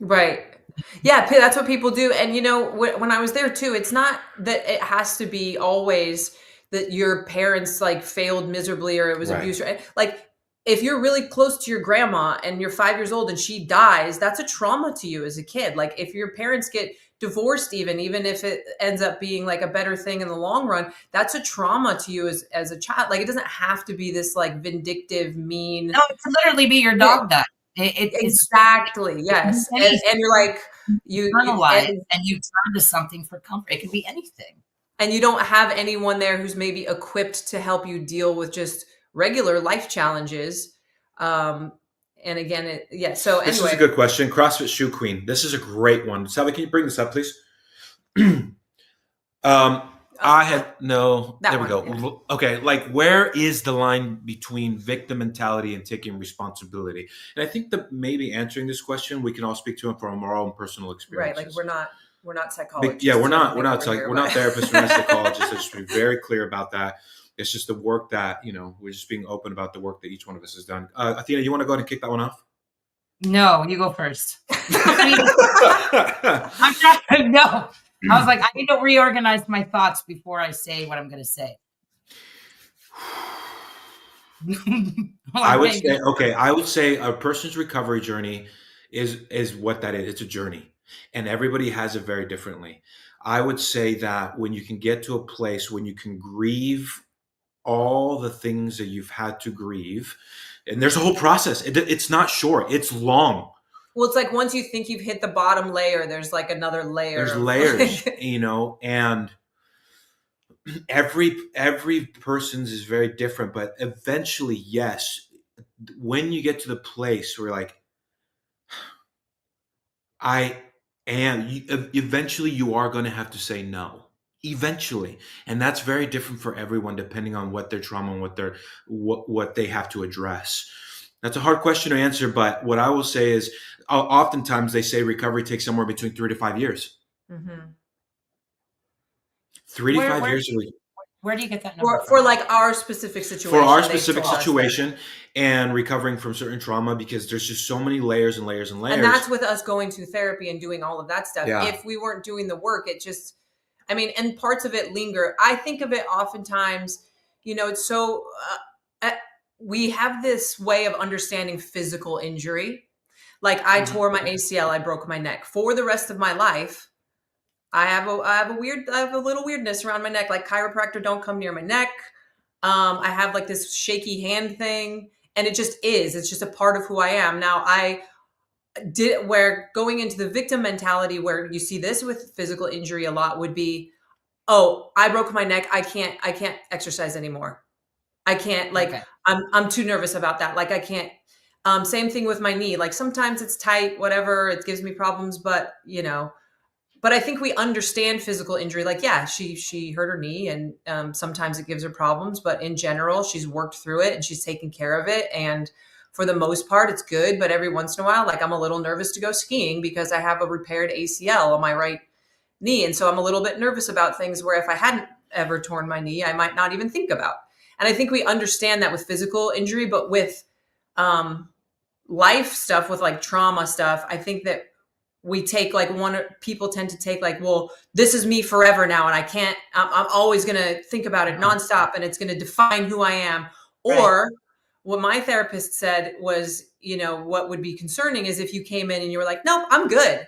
H: Right. Yeah, that's what people do. And, you know, when I was there too, it's not that it has to be always that your parents like failed miserably or it was abuse. Like, if you're really close to your grandma and you're 5 years old and she dies, that's a trauma to you as a kid. Like, if your parents get divorced, even if it ends up being like a better thing in the long run, that's a trauma to you as a child. Like, it doesn't have to be this like vindictive, mean.
D: No, it could literally be your dog died.
H: Exactly. Yes. And you're like, you
D: internalize and you turn to something for comfort. It could be anything.
H: And you don't have anyone there who's maybe equipped to help you deal with just regular life challenges. And again, so anyway.
B: This is a good question. CrossFit Shoe Queen. This is a great one. Sally, can you bring this up, please? There we go. Yeah. Okay. Like, where is the line between victim mentality and taking responsibility? And I think that maybe answering this question, we can all speak to it from our own personal experiences.
H: We're not psychologists.
B: We're not therapists. We're not psychologists. Let's be very clear about that. It's just the work that, you know, we're just being open about the work that each one of us has done. Athena, you want to go ahead and kick that one off?
D: No, you go first. I'm trying. No. I was like, I need to reorganize my thoughts before I say what I'm going to say.
B: I would say a person's recovery journey is what that is. It's a journey, and everybody has it very differently. I would say that when you can get to a place when you can grieve all the things that you've had to grieve, and there's a whole process. It's not short. It's long.
H: Well, it's like once you think you've hit the bottom layer, there's like another layer.
B: There's layers, you know, and every person's is very different. But eventually, yes, when you get to the place where like, eventually you are going to have to say no. Eventually, and that's very different for everyone, depending on what their trauma and what they have to address. That's a hard question to answer, but what I will say is, oftentimes they say recovery takes somewhere between 3 to 5 years. 3 to 5 years.
D: Where do you get that number
H: for like our specific situation?
B: For our specific situation and recovering from certain trauma, because there's just so many layers and layers and layers.
H: And that's with us going to therapy and doing all of that stuff.
B: Yeah.
H: If we weren't doing the work, it just, I mean, and parts of it linger. I think of it oftentimes, you know, it's so, we have this way of understanding physical injury. Like I tore my ACL, I broke my neck. For the rest of my life, I have a little weirdness around my neck. Like chiropractor, don't come near my neck. I have like this shaky hand thing, and it's just a part of who I am. Now where going into the victim mentality, where you see this with physical injury a lot, would be, oh, I broke my neck. I can't exercise anymore. I can't, like,
D: Okay.
H: I'm too nervous about that. Like I can't, same thing with my knee. Like sometimes it's tight, whatever, it gives me problems, but I think we understand physical injury. Like, yeah, she hurt her knee, and sometimes it gives her problems, but in general, she's worked through it and she's taken care of it. And for the most part, it's good. But every once in a while, like I'm a little nervous to go skiing because I have a repaired ACL on my right knee. And so I'm a little bit nervous about things where if I hadn't ever torn my knee, I might not even think about. And I think we understand that with physical injury, but with life stuff, with like trauma stuff, I think that we take like people tend to take like, well, this is me forever now. And I'm always going to think about it nonstop, and it's going to define who I am. Or what my therapist said was, what would be concerning is if you came in and you were like, nope, I'm good.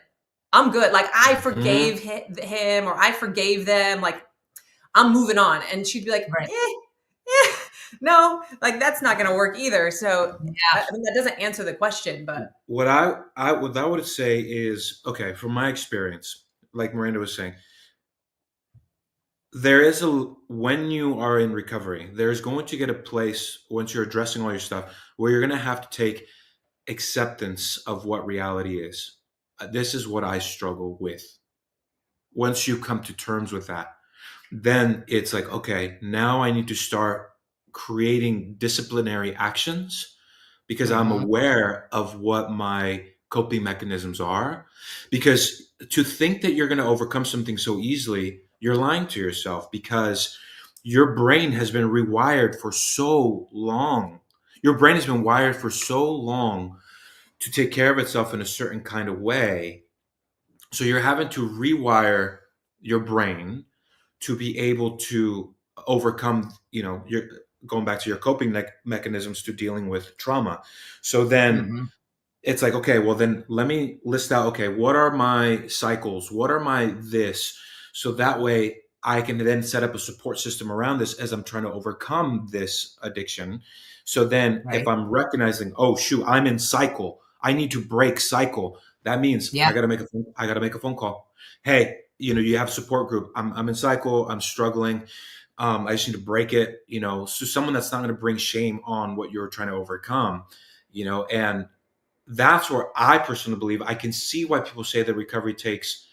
H: Like I forgave him, or I forgave them. Like I'm moving on. And she'd be like, no, like that's not going to work either. So I mean, that doesn't answer the question, but
B: what I would say is, okay, from my experience, like Miranda was saying, when you are in recovery, there's going to get a place once you're addressing all your stuff where you're going to have to take acceptance of what reality is. This is what I struggle with. Once you come to terms with that, then it's like, okay, now I need to start creating disciplinary actions because I'm aware of what my coping mechanisms are. Because to think that you're going to overcome something so easily, you're lying to yourself, because your brain has been rewired for so long. Your brain has been wired for so long to take care of itself in a certain kind of way. So you're having to rewire your brain to be able to overcome, you're going back to your coping mechanisms to dealing with trauma. So then it's like, okay, well then let me list out, okay, what are my cycles? What are my this? So that way I can then set up a support system around this as I'm trying to overcome this addiction. So then if I'm recognizing, oh shoot, I'm in cycle, I need to break cycle. That means I got to make a phone call. Hey, you have a support group. I'm in cycle. I'm struggling. I just need to break it, so someone that's not going to bring shame on what you're trying to overcome, and that's where I personally believe I can see why people say that recovery takes,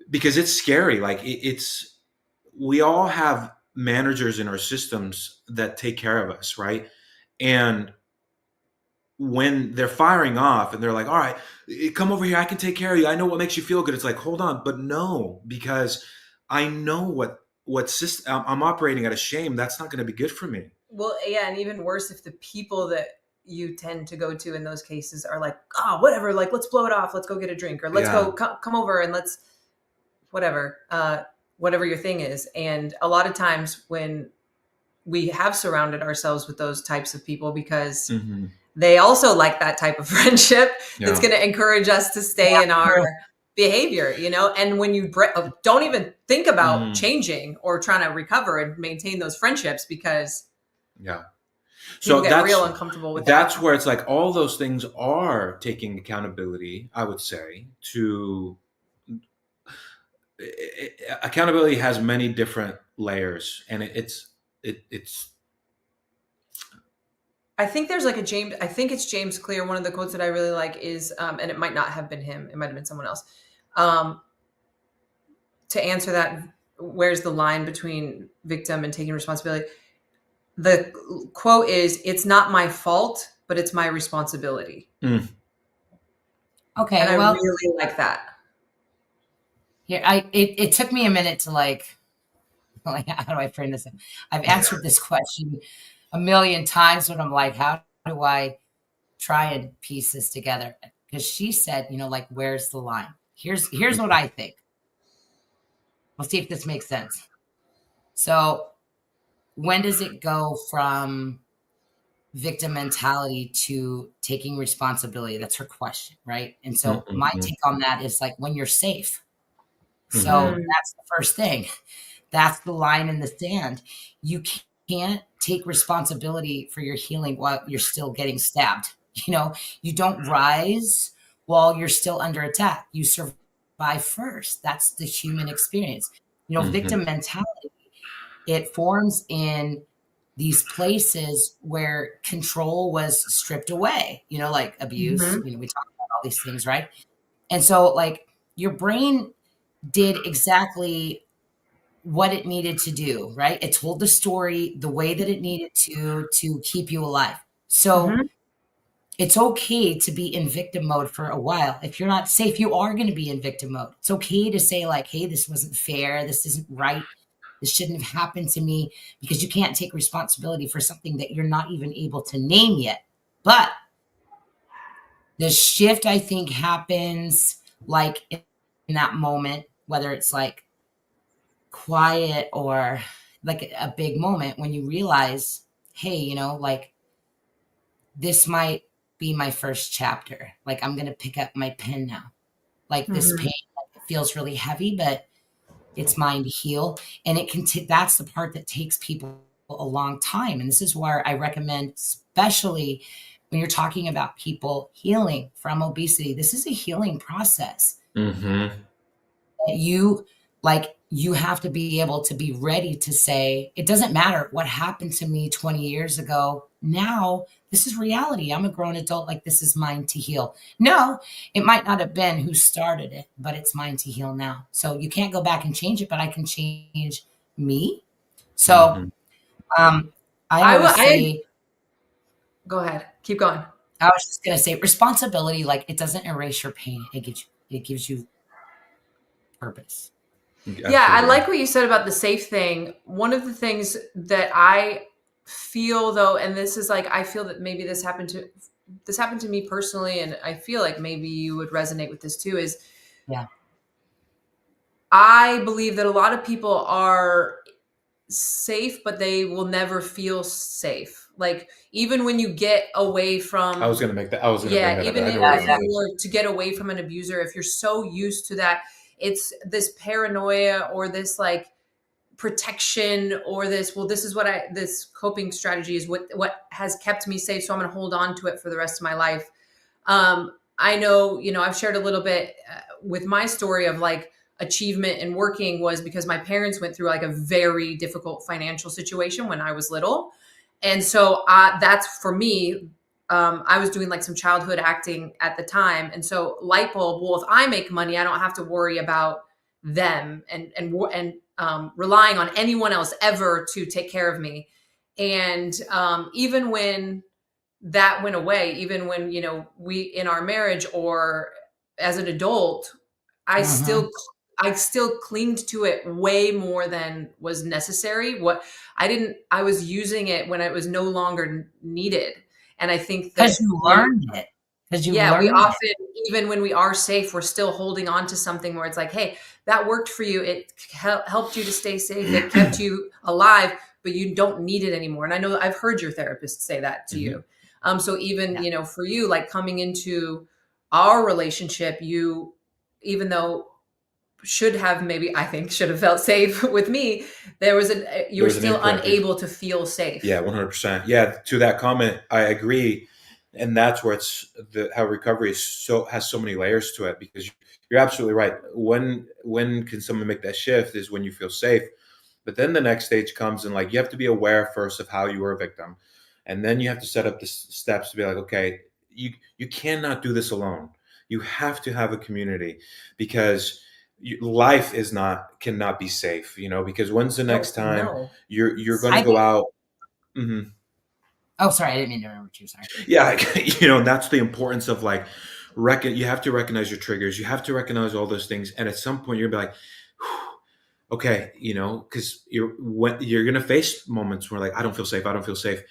B: because it's scary. Like we all have managers in our systems that take care of us. Right. And when they're firing off and they're like, all right, come over here, I can take care of you, I know what makes you feel good. It's like, hold on, but no, because I know what system I'm operating out of shame. That's not going to be good for me.
H: Well, yeah. And even worse, if the people that you tend to go to in those cases are like, oh, whatever, like, let's blow it off. Let's go get a drink, or let's go come over and let's whatever your thing is. And a lot of times when we have surrounded ourselves with those types of people, because they also like that type of friendship that's going to encourage us to stay in our behavior, and when you don't even think about changing or trying to recover and maintain those friendships, because
B: so
H: get real uncomfortable with
B: that's where it's like all those things are taking accountability. I would say accountability has many different layers, and it's
H: I think there's like I think it's James Clear. One of the quotes that I really like is, and it might not have been him, it might have been someone else. To answer that, where's the line between victim and taking responsibility? The quote is, "It's not my fault, but it's my responsibility."
D: Okay.
H: And I really like that.
D: Yeah, it took me a minute to like, how do I frame this? I've answered this question a million times, but I'm like, how do I try and piece this together? Because she said, like, where's the line? Here's what I think. We'll see if this makes sense. So when does it go from victim mentality to taking responsibility? That's her question, right? And so my take on that is like when you're safe. So that's the first thing. That's the line in the sand. You can't take responsibility for your healing while you're still getting stabbed. You know, you don't rise while you're still under attack. You survive first. That's the human experience. You know, victim mentality, it forms in these places where control was stripped away, you know, like abuse, you know, we talk about all these things, right? And so like your brain did exactly what it needed to do, right? It told the story the way that it needed to keep you alive. So it's okay to be in victim mode for a while. If you're not safe, you are going to be in victim mode. It's okay to say like, hey, this wasn't fair. This isn't right. This shouldn't have happened to me, because you can't take responsibility for something that you're not even able to name yet. But the shift, I think, happens like in that moment, whether it's like quiet or like a big moment when you realize, hey, you know, like this might be my first chapter. Like I'm going to pick up my pen now. Like this pain, like, it feels really heavy, but it's mine to heal. And it can that's the part that takes people a long time. And this is where I recommend, especially when you're talking about people healing from obesity, this is a healing process. You have to be able to be ready to say, it doesn't matter what happened to me 20 years ago. Now, this is reality. I'm a grown adult. Like, this is mine to heal. No, it might not have been who started it, but it's mine to heal now. So you can't go back and change it, but I can change me. So I always say,
H: go ahead. Keep going.
D: I was just going to say responsibility, like it doesn't erase your pain. It gives you purpose.
H: Yeah, I like what you said about the safe thing. One of the things that I feel though, and this is like, I feel that maybe this happened to me personally, and I feel like maybe you would resonate with this too, is I believe that a lot of people are safe, but they will never feel safe. Like even when you get away from,
B: I was going to make that. I was going
H: to bring that even if you were to get away from an abuser, if you're so used to that, it's this paranoia or this like protection or this, well, this is what this coping strategy is what has kept me safe. So I'm going to hold on to it for the rest of my life. I know, you know, I've shared a little bit with my story of like achievement and working was because my parents went through like a very difficult financial situation when I was little. And so that's for me. I was doing like some childhood acting at the time. And so light bulb, well, if I make money, I don't have to worry about them and relying on anyone else ever to take care of me. And even when that went away, even when, you know, we in our marriage or as an adult, I still clinged to it way more than was necessary. I was using it when it was no longer needed. And I think that
D: because you learned it.
H: We often, even when we are safe, we're still holding on to something where it's like, hey, that worked for you. It helped you to stay safe. It kept you alive, but you don't need it anymore. And I know I've heard your therapist say that to you. So even, you know, for you, like coming into our relationship, you, even though should have felt safe with me, you were still unable to feel safe.
B: Yeah, 100%. Yeah, to that comment, I agree. And that's where how recovery has so many layers to it, because you're absolutely right. When can someone make that shift is when you feel safe. But then the next stage comes, and like you have to be aware first of how you were a victim. And then you have to set up the steps to be like, okay, you cannot do this alone. You have to have a community, because life cannot be safe, you know, because when's the next time you're going to go out?
D: Oh, sorry. I didn't mean to interrupt you. Sorry.
B: Yeah. You know, that's the importance of like, you have to recognize your triggers. You have to recognize all those things. And at some point you're gonna be like, okay, you know, because you're going to face moments where like, I don't feel safe.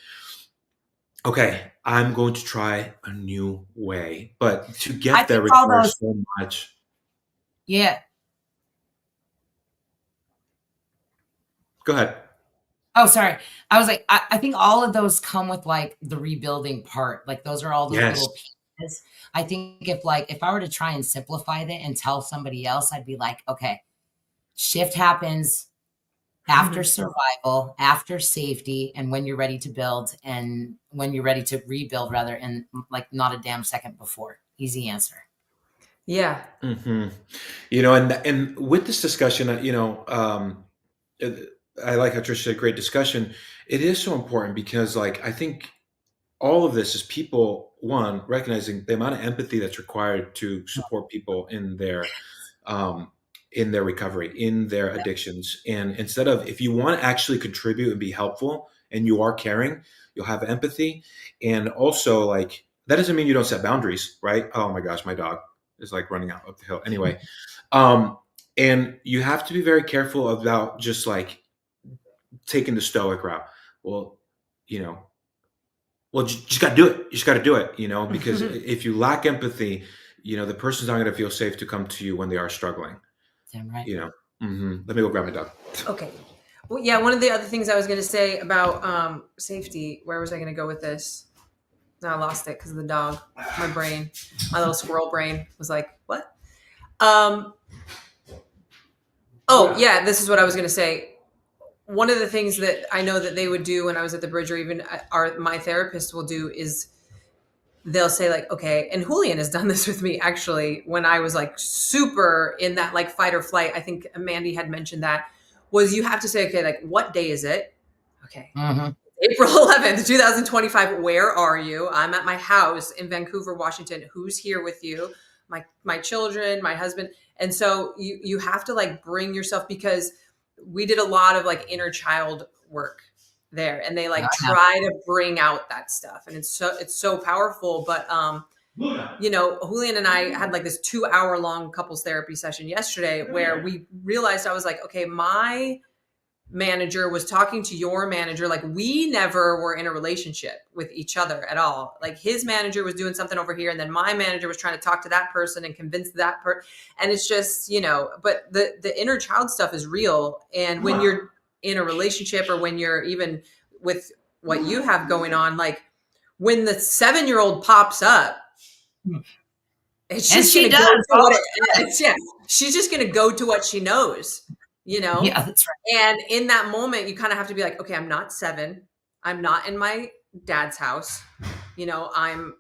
B: Okay, I'm going to try a new way. But to get there requires so much.
D: Yeah.
B: Go ahead.
D: Oh, sorry. I was like, I think all of those come with like the rebuilding part. Like those are all those
B: Yes.
D: little pieces. I think if I were to try and simplify that and tell somebody else, I'd be like, okay, shift happens after survival, after safety, and when you're ready to build, and when you're ready to rebuild, rather, and like not a damn second before. Easy answer.
H: Yeah.
B: Mm-hmm. You know, and with this discussion, you know, I like how Trish said, great discussion. It is so important because, like, I think all of this is people, one, recognizing the amount of empathy that's required to support people in their recovery, in their addictions. And instead of, if you want to actually contribute and be helpful and you are caring, you'll have empathy. And also, like, that doesn't mean you don't set boundaries, right? Oh my gosh, my dog is like running out up the hill. Anyway, and you have to be very careful about just like taking the stoic route. Well, you know, you just got to do it. You just got to do it, you know, because if you lack empathy, you know, the person's not going to feel safe to come to you when they are struggling.
D: Damn right.
B: You know, let me go grab my dog.
H: Okay. Well, yeah, one of the other things I was going to say about safety, where was I going to go with this? No, I lost it because of the dog. My brain, my little squirrel brain was like, what? Oh, yeah, this is what I was going to say. One of the things that I know that they would do when I was at the bridge, or even my therapist will do, is they'll say like, okay, and Julian has done this with me actually when I was like super in that like fight or flight. I think Mandy had mentioned that, was you have to say, okay, like what day is it? Okay. April 11th, 2025. Where are you? I'm at my house in Vancouver, Washington. Who's here with you? My children, my husband. And so you have to like bring yourself, because we did a lot of like inner child work there, and they like try to bring out that stuff, and it's so powerful. But you know, Julian and I had like this 2-hour long couples therapy session yesterday where we realized, I was like, okay, my manager was talking to your manager. Like we never were in a relationship with each other at all. Like his manager was doing something over here, and then my manager was trying to talk to that person and convince that person. And it's just, you know, but the inner child stuff is real. And when you're in a relationship, or when you're even with what you have going on, like when the 7-year-old pops up, it's just going to go to what it is. Yeah. She's just going to go to what she knows. You know?
D: Yeah, that's right.
H: And in that moment, you kind of have to be like, okay, I'm not 7. I'm not in my dad's house. You know, I'm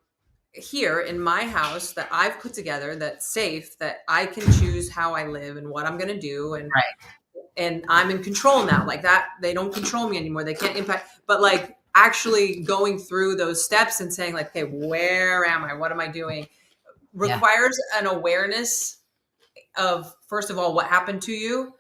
H: here in my house that I've put together, that's safe, that I can choose how I live and what I'm going to do. And, and I'm in control now. Like that, they don't control me anymore. They can't impact, but like actually going through those steps and saying like, okay, where am I? What am I doing? Requires an awareness of, first of all, what happened to you.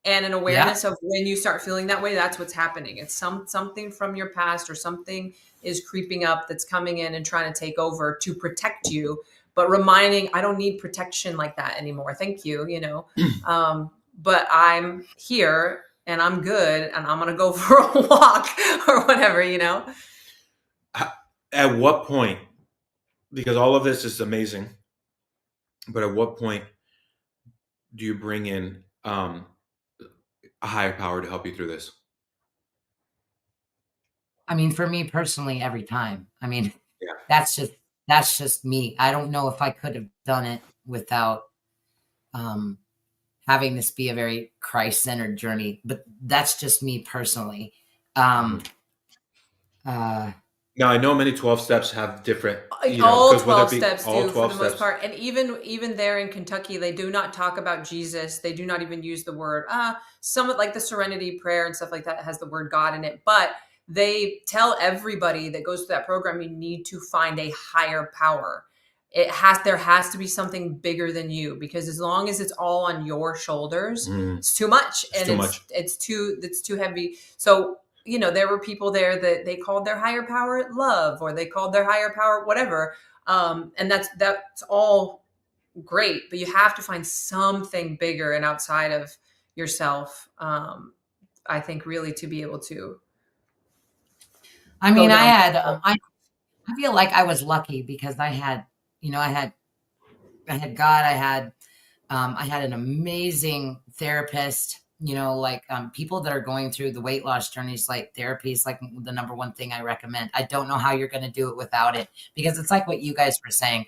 H: And an awareness of when you start feeling that way, that's what's happening. It's something from your past, or something is creeping up that's coming in and trying to take over to protect you. But reminding, I don't need protection like that anymore. Thank you, you know. But I'm here and I'm good, and I'm going to go for a walk or whatever, you know.
B: At what point, because all of this is amazing, but at what point do you bring in a higher power to help you through this?
D: I mean, for me personally, every time. I mean, that's just me. I don't know if I could have done it without having this be a very Christ-centered journey, but that's just me personally.
B: Now, I know many 12 steps have different,
H: all 12 steps do for the most part. And even there in Kentucky, they do not talk about Jesus. They do not even use the word, some of like the Serenity Prayer and stuff like that has the word God in it. But they tell everybody that goes through that program, you need to find a higher power. There has to be something bigger than you, because as long as it's all on your shoulders, it's too much. It's too heavy. So, you know, there were people there that they called their higher power love, or they called their higher power whatever. And that's all great, but you have to find something bigger and outside of yourself. I think really to be able to.
D: I mean, I feel like I was lucky because I had God. I had an amazing therapist like people that are going through the weight loss journeys, like therapy is like the number one thing I recommend. I don't know how you're going to do it without it, because it's like what you guys were saying.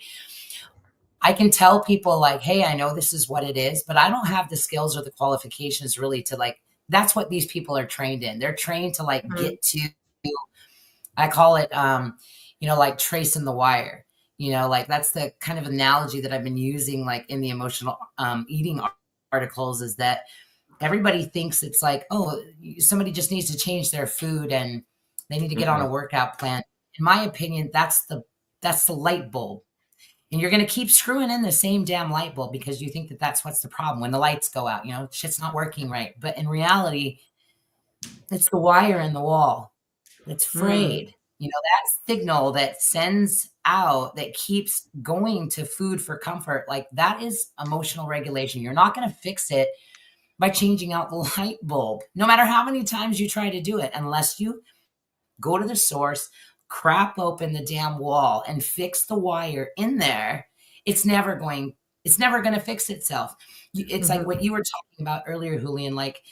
D: I can tell people like, hey, I know this is what it is, but I don't have the skills or the qualifications really to like, that's what these people are trained in. They're trained to like get to, I call it, like tracing the wire, like that's the kind of analogy that I've been using like in the emotional eating articles, is that everybody thinks it's like, oh, somebody just needs to change their food and they need to get on a workout plan. In my opinion, that's the light bulb. And you're going to keep screwing in the same damn light bulb because you think that that's what's the problem. When the lights go out, shit's not working right. But in reality, it's the wire in the wall that's frayed. That signal that sends out, that keeps going to food for comfort, like that is emotional regulation. You're not going to fix it by changing out the light bulb, no matter how many times you try to do it, unless you go to the source, crap open the damn wall and fix the wire in there. It's never going to fix itself. It's like what you were talking about earlier, Julian, like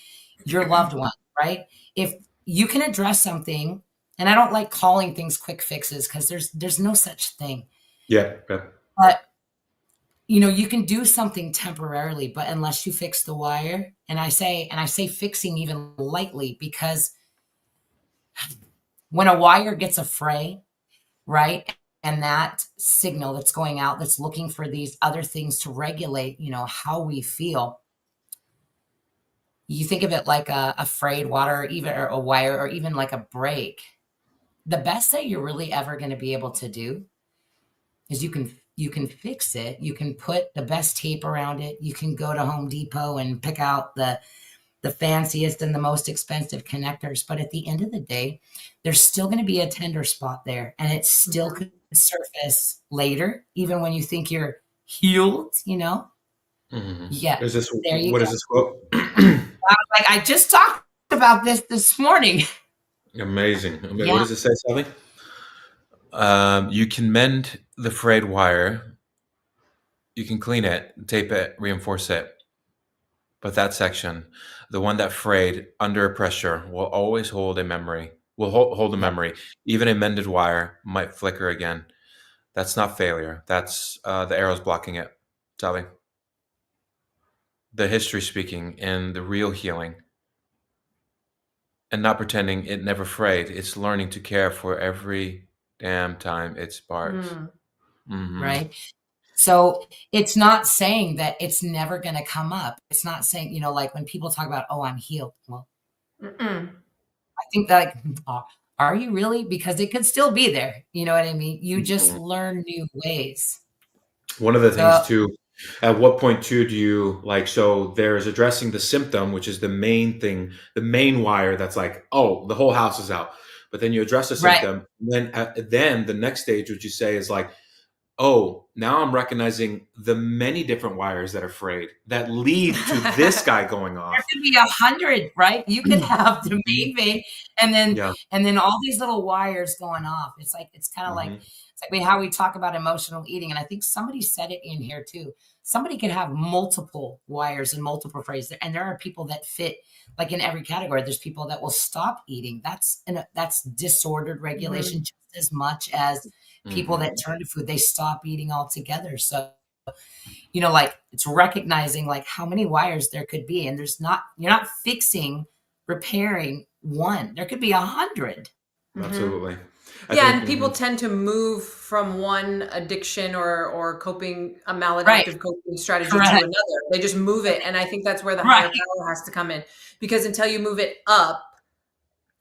D: your loved one, right? If you can address something, and I don't like calling things quick fixes because there's no such thing.
B: Yeah.
D: But you can do something temporarily, but unless you fix the wire, and I say fixing even lightly, because when a wire gets a fray, right, and that signal that's going out, that's looking for these other things to regulate, how we feel. You think of it like a frayed water, or a wire, or even like a break. The best that you're really ever going to be able to do is you can fix it. You can put the best tape around it. You can go to Home Depot and pick out the fanciest and the most expensive connectors. But at the end of the day, there's still going to be a tender spot there, and it still could surface later, even when you think you're healed, Yeah.
B: What is this quote?
D: I just talked about this morning.
B: Amazing. Yeah. What does it say, Sally? You can mend the frayed wire. You can clean it, tape it, reinforce it. But that section, the one that frayed under pressure, will always hold a memory. Will hold a memory. Even a mended wire might flicker again. That's not failure. That's the arrows blocking it, Sally. The history speaking and the real healing. And not pretending it never frayed. It's learning to care for every damn time it sparks.
D: Right. So it's not saying that it's never going to come up. It's not saying, like when people talk about, oh, I'm healed. Well, I think that, are you really? Because it could still be there. You know what I mean? You just learn new ways.
B: One of the things too, at what point too do you so there's addressing the symptom, which is the main thing, the main wire that's like, oh, the whole house is out. But then you address the symptom. Right. Then the next stage, what you say is like, oh, now I'm recognizing the many different wires that are frayed that lead to this guy going off.
D: There could be 100, right? You could have the main vein and then all these little wires going off. It's kind of like how we talk about emotional eating. And I think somebody said it in here too. Somebody could have multiple wires and multiple frays. And there are people that fit like in every category. There's people that will stop eating. That's disordered regulation just as much as people that turn to food, they stop eating altogether. So, it's recognizing like how many wires there could be. And you're not fixing, repairing one. There could be 100.
B: Absolutely.
H: And people tend to move from one addiction or coping, a maladaptive coping strategy to another. They just move it. And I think that's where the higher power has to come in, because until you move it up,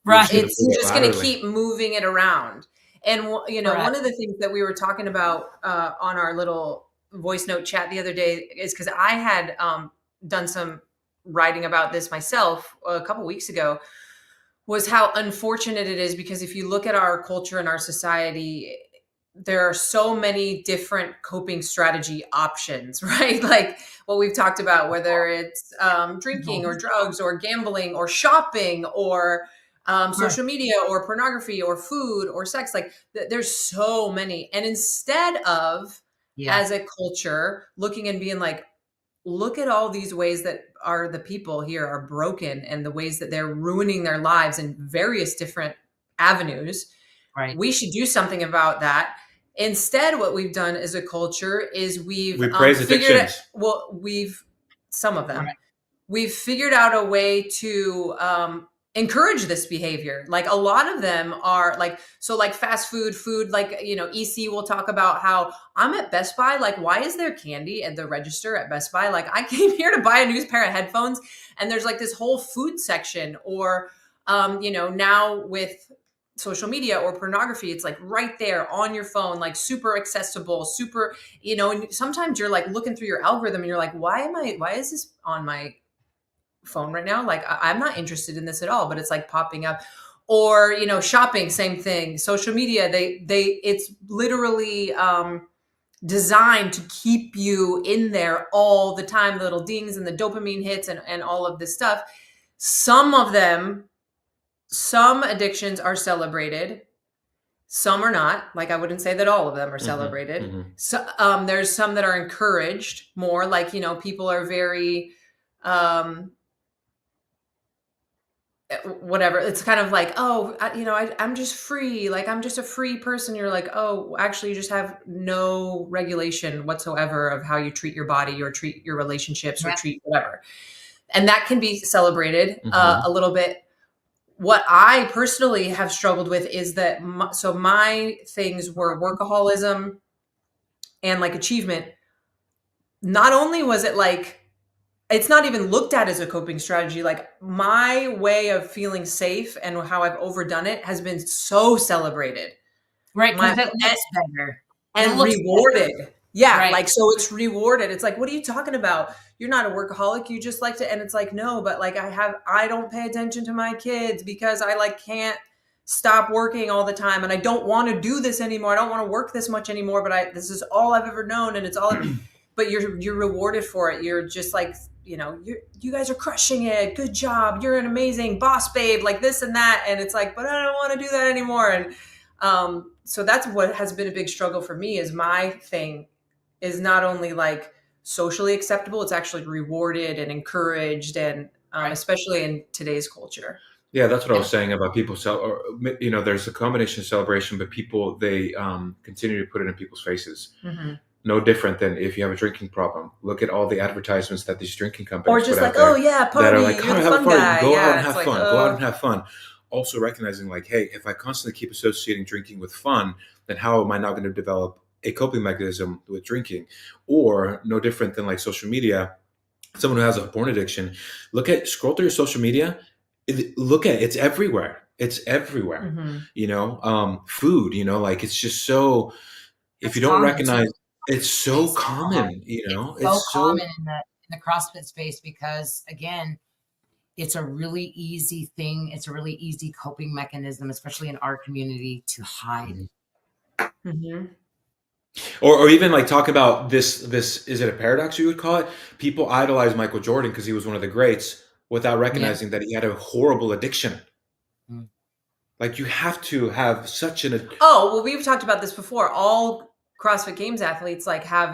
H: it's just going to keep moving it around. And, one of the things that we were talking about on our little voice note chat the other day is because I had done some writing about this myself a couple weeks ago, was how unfortunate it is, because if you look at our culture and our society, there are so many different coping strategy options, right? Like what we've talked about, whether it's drinking or drugs or gambling or shopping or social media or pornography or food or sex. Like there's so many. And instead of as a culture looking and being like, look at all these ways that are the people here are broken and the ways that they're ruining their lives in various different avenues.
D: Right.
H: We should do something about that. Instead, what we've done as a culture is we
B: praise addictions.
H: Some of them.
D: Right.
H: We've figured out a way to encourage this behavior. Like a lot of them are like fast food, like, EC will talk about how I'm at Best Buy. Like, why is there candy at the register at Best Buy? Like, I came here to buy a new pair of headphones and there's like this whole food section, or, now with social media or pornography, it's like right there on your phone, like super accessible, super, and sometimes you're like looking through your algorithm and you're like, why is this on my phone right now? Like, I'm not interested in this at all, but it's like popping up. Or, shopping, same thing. Social media, it's literally designed to keep you in there all the time, the little dings and the dopamine hits and all of this stuff. Some addictions are celebrated, some are not. Like, I wouldn't say that all of them are celebrated.
B: Mm-hmm.
H: So there's some that are encouraged more, like, people are very whatever. It's kind of like, oh, I'm just free. Like, I'm just a free person. You're like, oh, actually you just have no regulation whatsoever of how you treat your body or treat your relationships or treat whatever. And that can be celebrated a little bit. What I personally have struggled with is that, my things were workaholism and like achievement. Not only was it like, it's not even looked at as a coping strategy. Like, my way of feeling safe and how I've overdone it has been so celebrated.
D: Right. Because it looks better.
H: And rewarded. Better. Yeah.
D: Right.
H: Like, so it's rewarded. It's like, what are you talking about? You're not a workaholic. You just like to, and it's like, no, but like I don't pay attention to my kids because I like can't stop working all the time. And I don't want to do this anymore. I don't want to work this much anymore, but this is all I've ever known. And it's all, but you're rewarded for it. You're just like, you guys are crushing it. Good job. You're an amazing boss babe, like this and that. And it's like, but I don't want to do that anymore. And so that's what has been a big struggle for me, is my thing is not only like socially acceptable, it's actually rewarded and encouraged, and especially in today's culture.
B: Yeah, that's what I was saying about people. There's a combination of celebration, but people, they continue to put it in people's faces. Mm-hmm. No different than if you have a drinking problem. Look at all the advertisements that these drinking companies
H: or just
B: put
H: like,
B: out there,
H: oh yeah, party,
B: that are like,
H: you're the fun guy.
B: Go out and have fun. Go out and have fun. Also recognizing like, hey, if I constantly keep associating drinking with fun, then how am I not going to develop a coping mechanism with drinking? Or no different than like social media. Someone who has a porn addiction, scroll through your social media. It's everywhere. It's everywhere. Mm-hmm. Food, like it's just so, if you don't recognize, it's so common,
D: It's so common in the CrossFit space, because again, it's a really easy thing. It's a really easy coping mechanism, especially in our community, to hide.
H: Mm-hmm.
B: Or even like talk about this, is it a paradox you would call it? People idolize Michael Jordan because he was one of the greats without recognizing that he had a horrible addiction. Mm. Like, you have to have such an...
H: Oh, well, we've talked about this before. All CrossFit Games athletes like have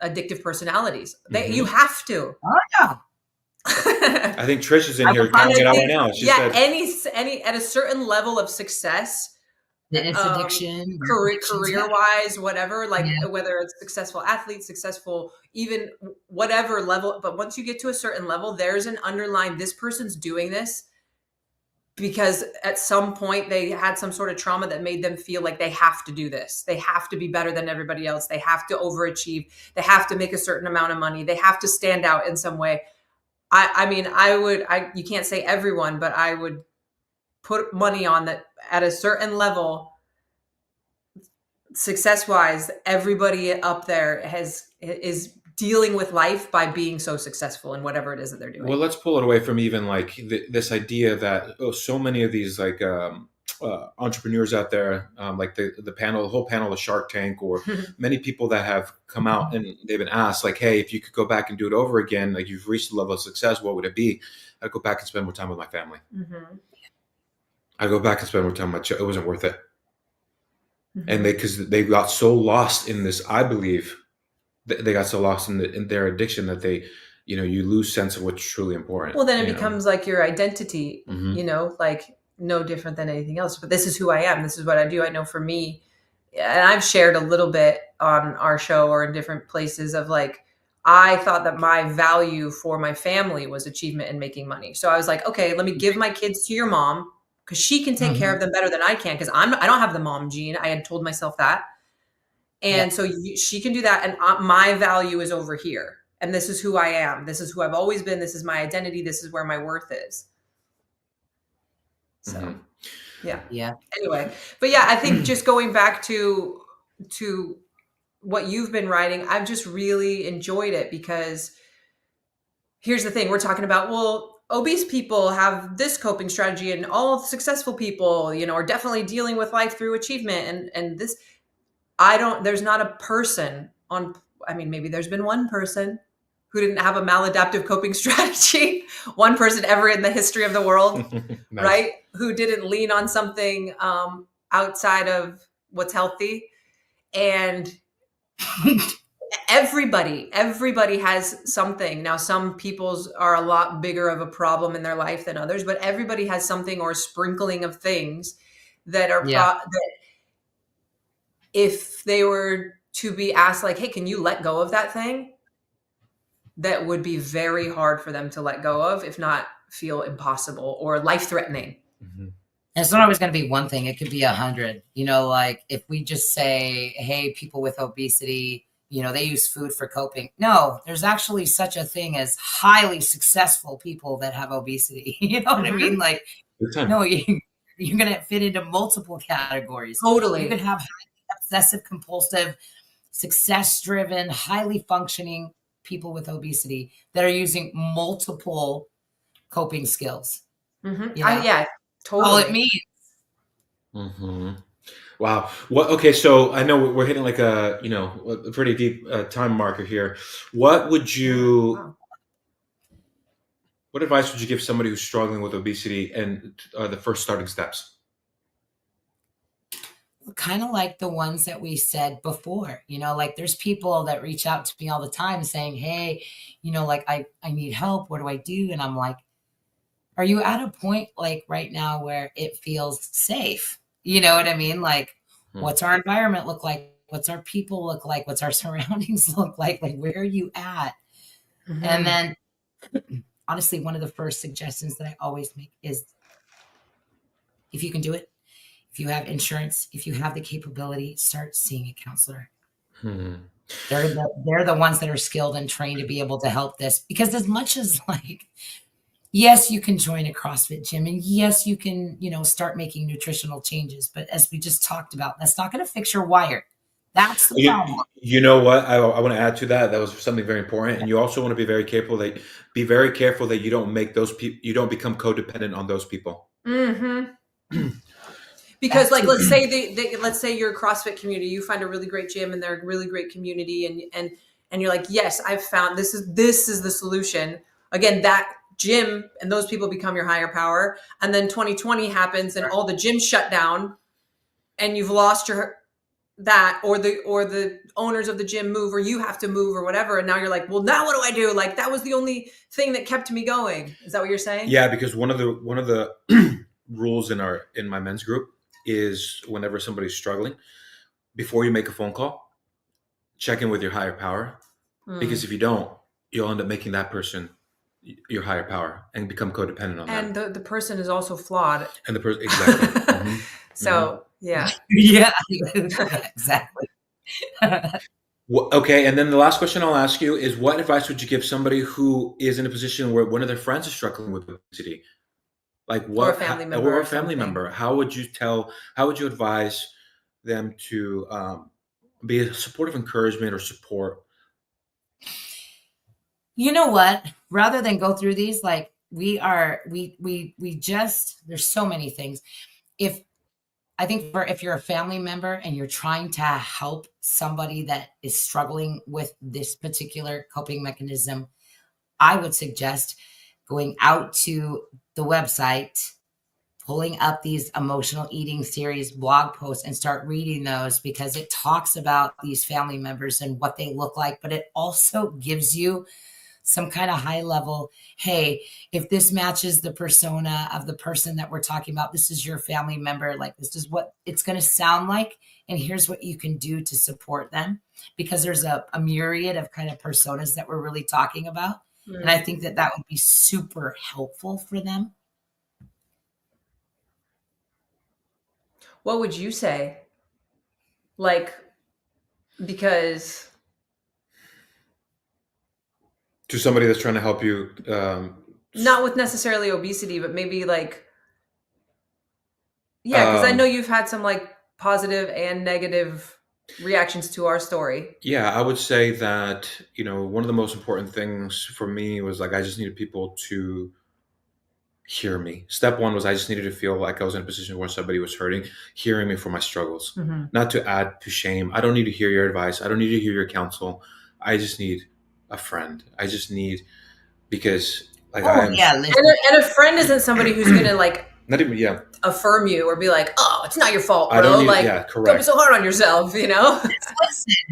H: addictive personalities. You have to.
D: Oh yeah.
B: I think Trish is in here calling it out right now. She said,
H: any at a certain level of success,
D: it's addiction,
H: career wise, whatever, like whether it's successful athletes, successful, even whatever level. But once you get to a certain level, there's an underlying, this person's doing this because at some point they had some sort of trauma that made them feel like they have to do this. They have to be better than everybody else. They have to overachieve. They have to make a certain amount of money. They have to stand out in some way. You can't say everyone, but I would put money on that at a certain level, success-wise, everybody up there is dealing with life by being so successful in whatever it is that they're doing.
B: Well, let's pull it away from even like this idea that so many of these like entrepreneurs out there, like the whole panel of Shark Tank, or many people that have come out and they've been asked like, hey, if you could go back and do it over again, like you've reached a level of success, what would it be? I'd go back and spend more time with my family. Mm-hmm. I'd go back and spend more time with my child. It wasn't worth it. Mm-hmm. And because they got so lost in this, I believe, they got so lost in their addiction that they, you lose sense of what's truly important.
H: Well, then it becomes like your identity, like no different than anything else. But this is who I am. This is what I do. I know for me, and I've shared a little bit on our show or in different places of like, I thought that my value for my family was achievement and making money. So I was like, okay, let me give my kids to your mom because she can take care of them better than I can because I don't have the mom gene. I had told myself that. And so she can do that. And my value is over here. And this is who I am. This is who I've always been. This is my identity. This is where my worth is. So, yeah. Anyway, but yeah, I think just going back to what you've been writing, I've just really enjoyed it because here's the thing. We're talking about, well, obese people have this coping strategy and all successful people, are definitely dealing with life through achievement and this. There's not a person maybe there's been one person who didn't have a maladaptive coping strategy, one person ever in the history of the world, nice. Right? Who didn't lean on something outside of what's healthy. And everybody has something. Now, some people's are a lot bigger of a problem in their life than others, but everybody has something or a sprinkling of things that are that if they were to be asked like, hey, can you let go of that thing? That would be very hard for them to let go of, if not feel impossible or life-threatening.
D: And it's not always going to be one thing. It could be 100. Like if we just say, hey, people with obesity, they use food for coping. No, there's actually such a thing as highly successful people that have obesity. You know what I mean? Like, no, you're going to fit into multiple categories.
H: Totally.
D: You can have obsessive compulsive, success-driven, highly functioning people with obesity that are using multiple coping skills.
H: Yeah, totally.
D: All it means.
B: Wow. Okay. So I know we're hitting like a pretty deep time marker here. What advice would you give somebody who's struggling with obesity and the first starting steps?
D: Kind of like the ones that we said before, like there's people that reach out to me all the time saying, hey, like I need help. What do I do? And I'm like, are you at a point like right now where it feels safe? You know what I mean? Like, what's our environment look like? What's our people look like? What's our surroundings look like? Like, where are you at? And then honestly, one of the first suggestions that I always make is if you can do it, if you have insurance, if you have the capability, start seeing a counselor. They're the ones that are skilled and trained to be able to help this. Because as much as like, yes, you can join a CrossFit gym and yes, you can, start making nutritional changes. But as we just talked about, that's not going to fix your wire. That's the problem.
B: You know what? I want to add to that. That was something very important. And you also want to be very careful that you don't make those people, you don't become codependent on those people.
H: Because like, let's say you're a CrossFit community, you find a really great gym and they're a really great community. And you're like, yes, I've found this is the solution. Again, that gym and those people become your higher power. And then 2020 happens and all the gyms shut down and you've lost or the owners of the gym move or you have to move or whatever. And now you're like, well, now what do I do? Like that was the only thing that kept me going. Is that what you're saying?
B: Yeah, because one of the rules in my men's group is whenever somebody's struggling, before you make a phone call, check in with your higher power. Because if you don't, you'll end up making that person your higher power and become codependent on
H: and
B: them.
H: And the person is also flawed.
B: And the person, exactly.
H: So, yeah.
D: Yeah, exactly.
B: Okay. And then the last question I'll ask you is, what advice would you give somebody who is in a position where one of their friends is struggling with obesity? Like what, or a family member, how would you advise them to be a supportive encouragement or support?
D: You know what? Rather than go through these, like there's so many things. If you're a family member and you're trying to help somebody that is struggling with this particular coping mechanism, I would suggest going out to the website, pulling up these emotional eating series blog posts and start reading those, because it talks about these family members and what they look like, but it also gives you some kind of high level, hey, if this matches the persona of the person that we're talking about, this is your family member, like this is what it's going to sound like, and here's what you can do to support them, because there's a myriad of kind of personas that we're really talking about. And I think that would be super helpful for them.
H: What would you say? Like, because
B: to somebody that's trying to help you,
H: not with necessarily obesity, but maybe like, yeah, because I know you've had some like positive and negative reactions to our story.
B: Yeah, I would say that, one of the most important things for me was like, I just needed people to hear me. Step one was I just needed to feel like I was in a position where somebody was hearing me for my struggles, not to add to shame. I don't need to hear your advice. I don't need to hear your counsel. I just need a friend. I just need, because like
H: and a friend isn't somebody who's going to like,
B: not even,
H: affirm you or be like, oh, it's not your fault, bro.
B: I don't need,
H: like,
B: correct.
H: Don't be so hard on yourself,
D: Listen.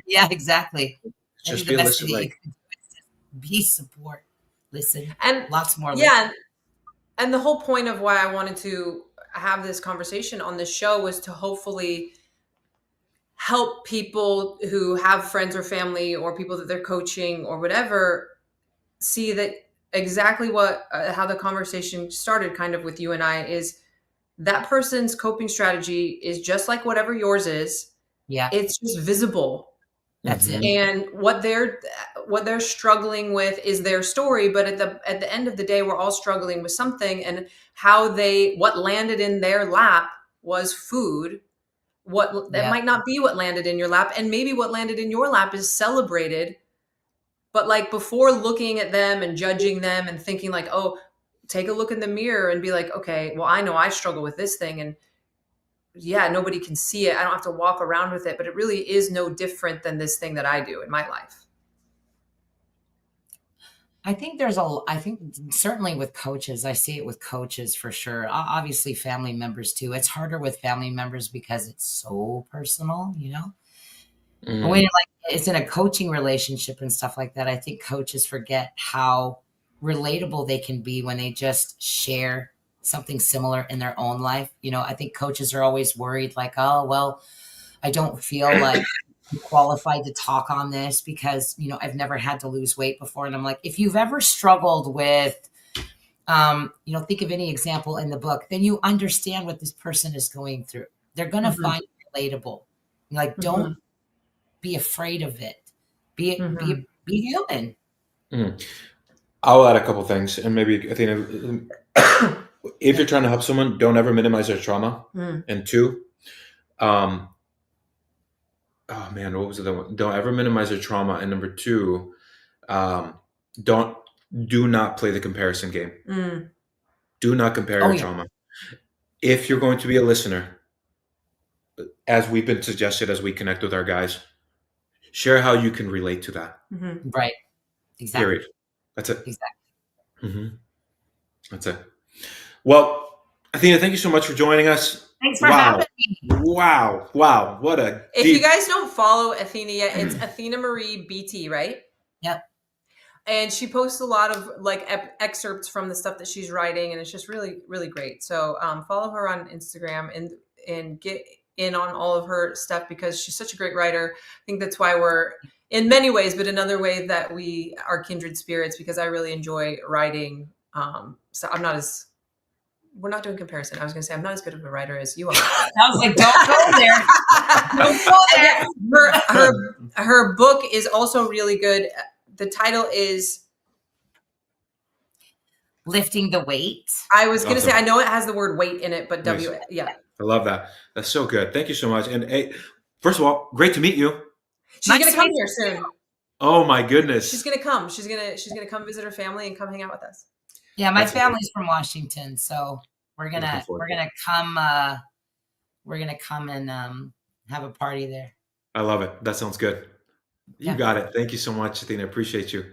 D: Yeah, exactly.
B: Just be listen, like,
D: be support. Listen,
H: and
D: lots more.
H: Yeah. And the whole point of why I wanted to have this conversation on this show was to hopefully help people who have friends or family or people that they're coaching or whatever see that exactly how the conversation started kind of with you and I is that person's coping strategy is just like whatever yours is.
D: Yeah.
H: It's just visible.
D: That's it.
H: And what they're struggling with is their story, but at the end of the day, we're all struggling with something, and what landed in their lap was food. That might not be what landed in your lap, and maybe what landed in your lap is celebrated. But like before looking at them and judging them and thinking like, oh, take a look in the mirror and be like, okay, well, I know I struggle with this thing, and yeah, nobody can see it. I don't have to walk around with it, but it really is no different than this thing that I do in my life.
D: I think certainly with coaches, I see it with coaches for sure. Obviously family members too. It's harder with family members because it's so personal, When you're like, it's in a coaching relationship and stuff like that, I think coaches forget how relatable they can be when they just share something similar in their own life. I think coaches are always worried like, oh, well, I don't feel like I'm qualified to talk on this because, I've never had to lose weight before. And I'm like, if you've ever struggled with, think of any example in the book, then you understand what this person is going through. They're going to find it relatable. Like, don't be afraid of it. Be human.
B: I'll add a couple things, and maybe Athena, if you're trying to help someone, don't ever minimize their trauma. And two, what was the other one? Don't ever minimize their trauma. And number two, do not play the comparison game. Do not compare your trauma. If you're going to be a listener, as we've been suggested, as we connect with our guys, share how you can relate to that.
D: Right. Exactly.
B: Period. That's it.
D: Exactly.
B: That's it. Well, Athena, thank you so much for joining us.
D: Thanks for having me.
B: Wow. What a
H: If you guys don't follow Athena yet, it's Athena Marie BT, right?
D: Yep.
H: And she posts a lot of like excerpts from the stuff that she's writing, and it's just really, really great. So follow her on Instagram and get in on all of her stuff because she's such a great writer. I think that's why we're in many ways, but another way that we are kindred spirits because I really enjoy writing. So we're not doing comparison. I was going to say, I'm not as good of a writer as you are.
D: I was like, don't go there. Don't go there.
H: Her book is also really good. The title is
D: Lifting the Weight.
H: I was going to say, I know it has the word weight in it, but
B: Nice.
H: yeah.
B: I love that. That's so good. Thank you so much. And hey, first of all, great to meet you.
H: She's going to come here soon.
B: Oh my goodness.
H: She's going to come. She's going to come visit her family and come hang out with us.
D: Yeah, my family's from Washington, so we're gonna come and have a party there.
B: I love it. That sounds good. You got it. Thank you so much, Athena. Appreciate you.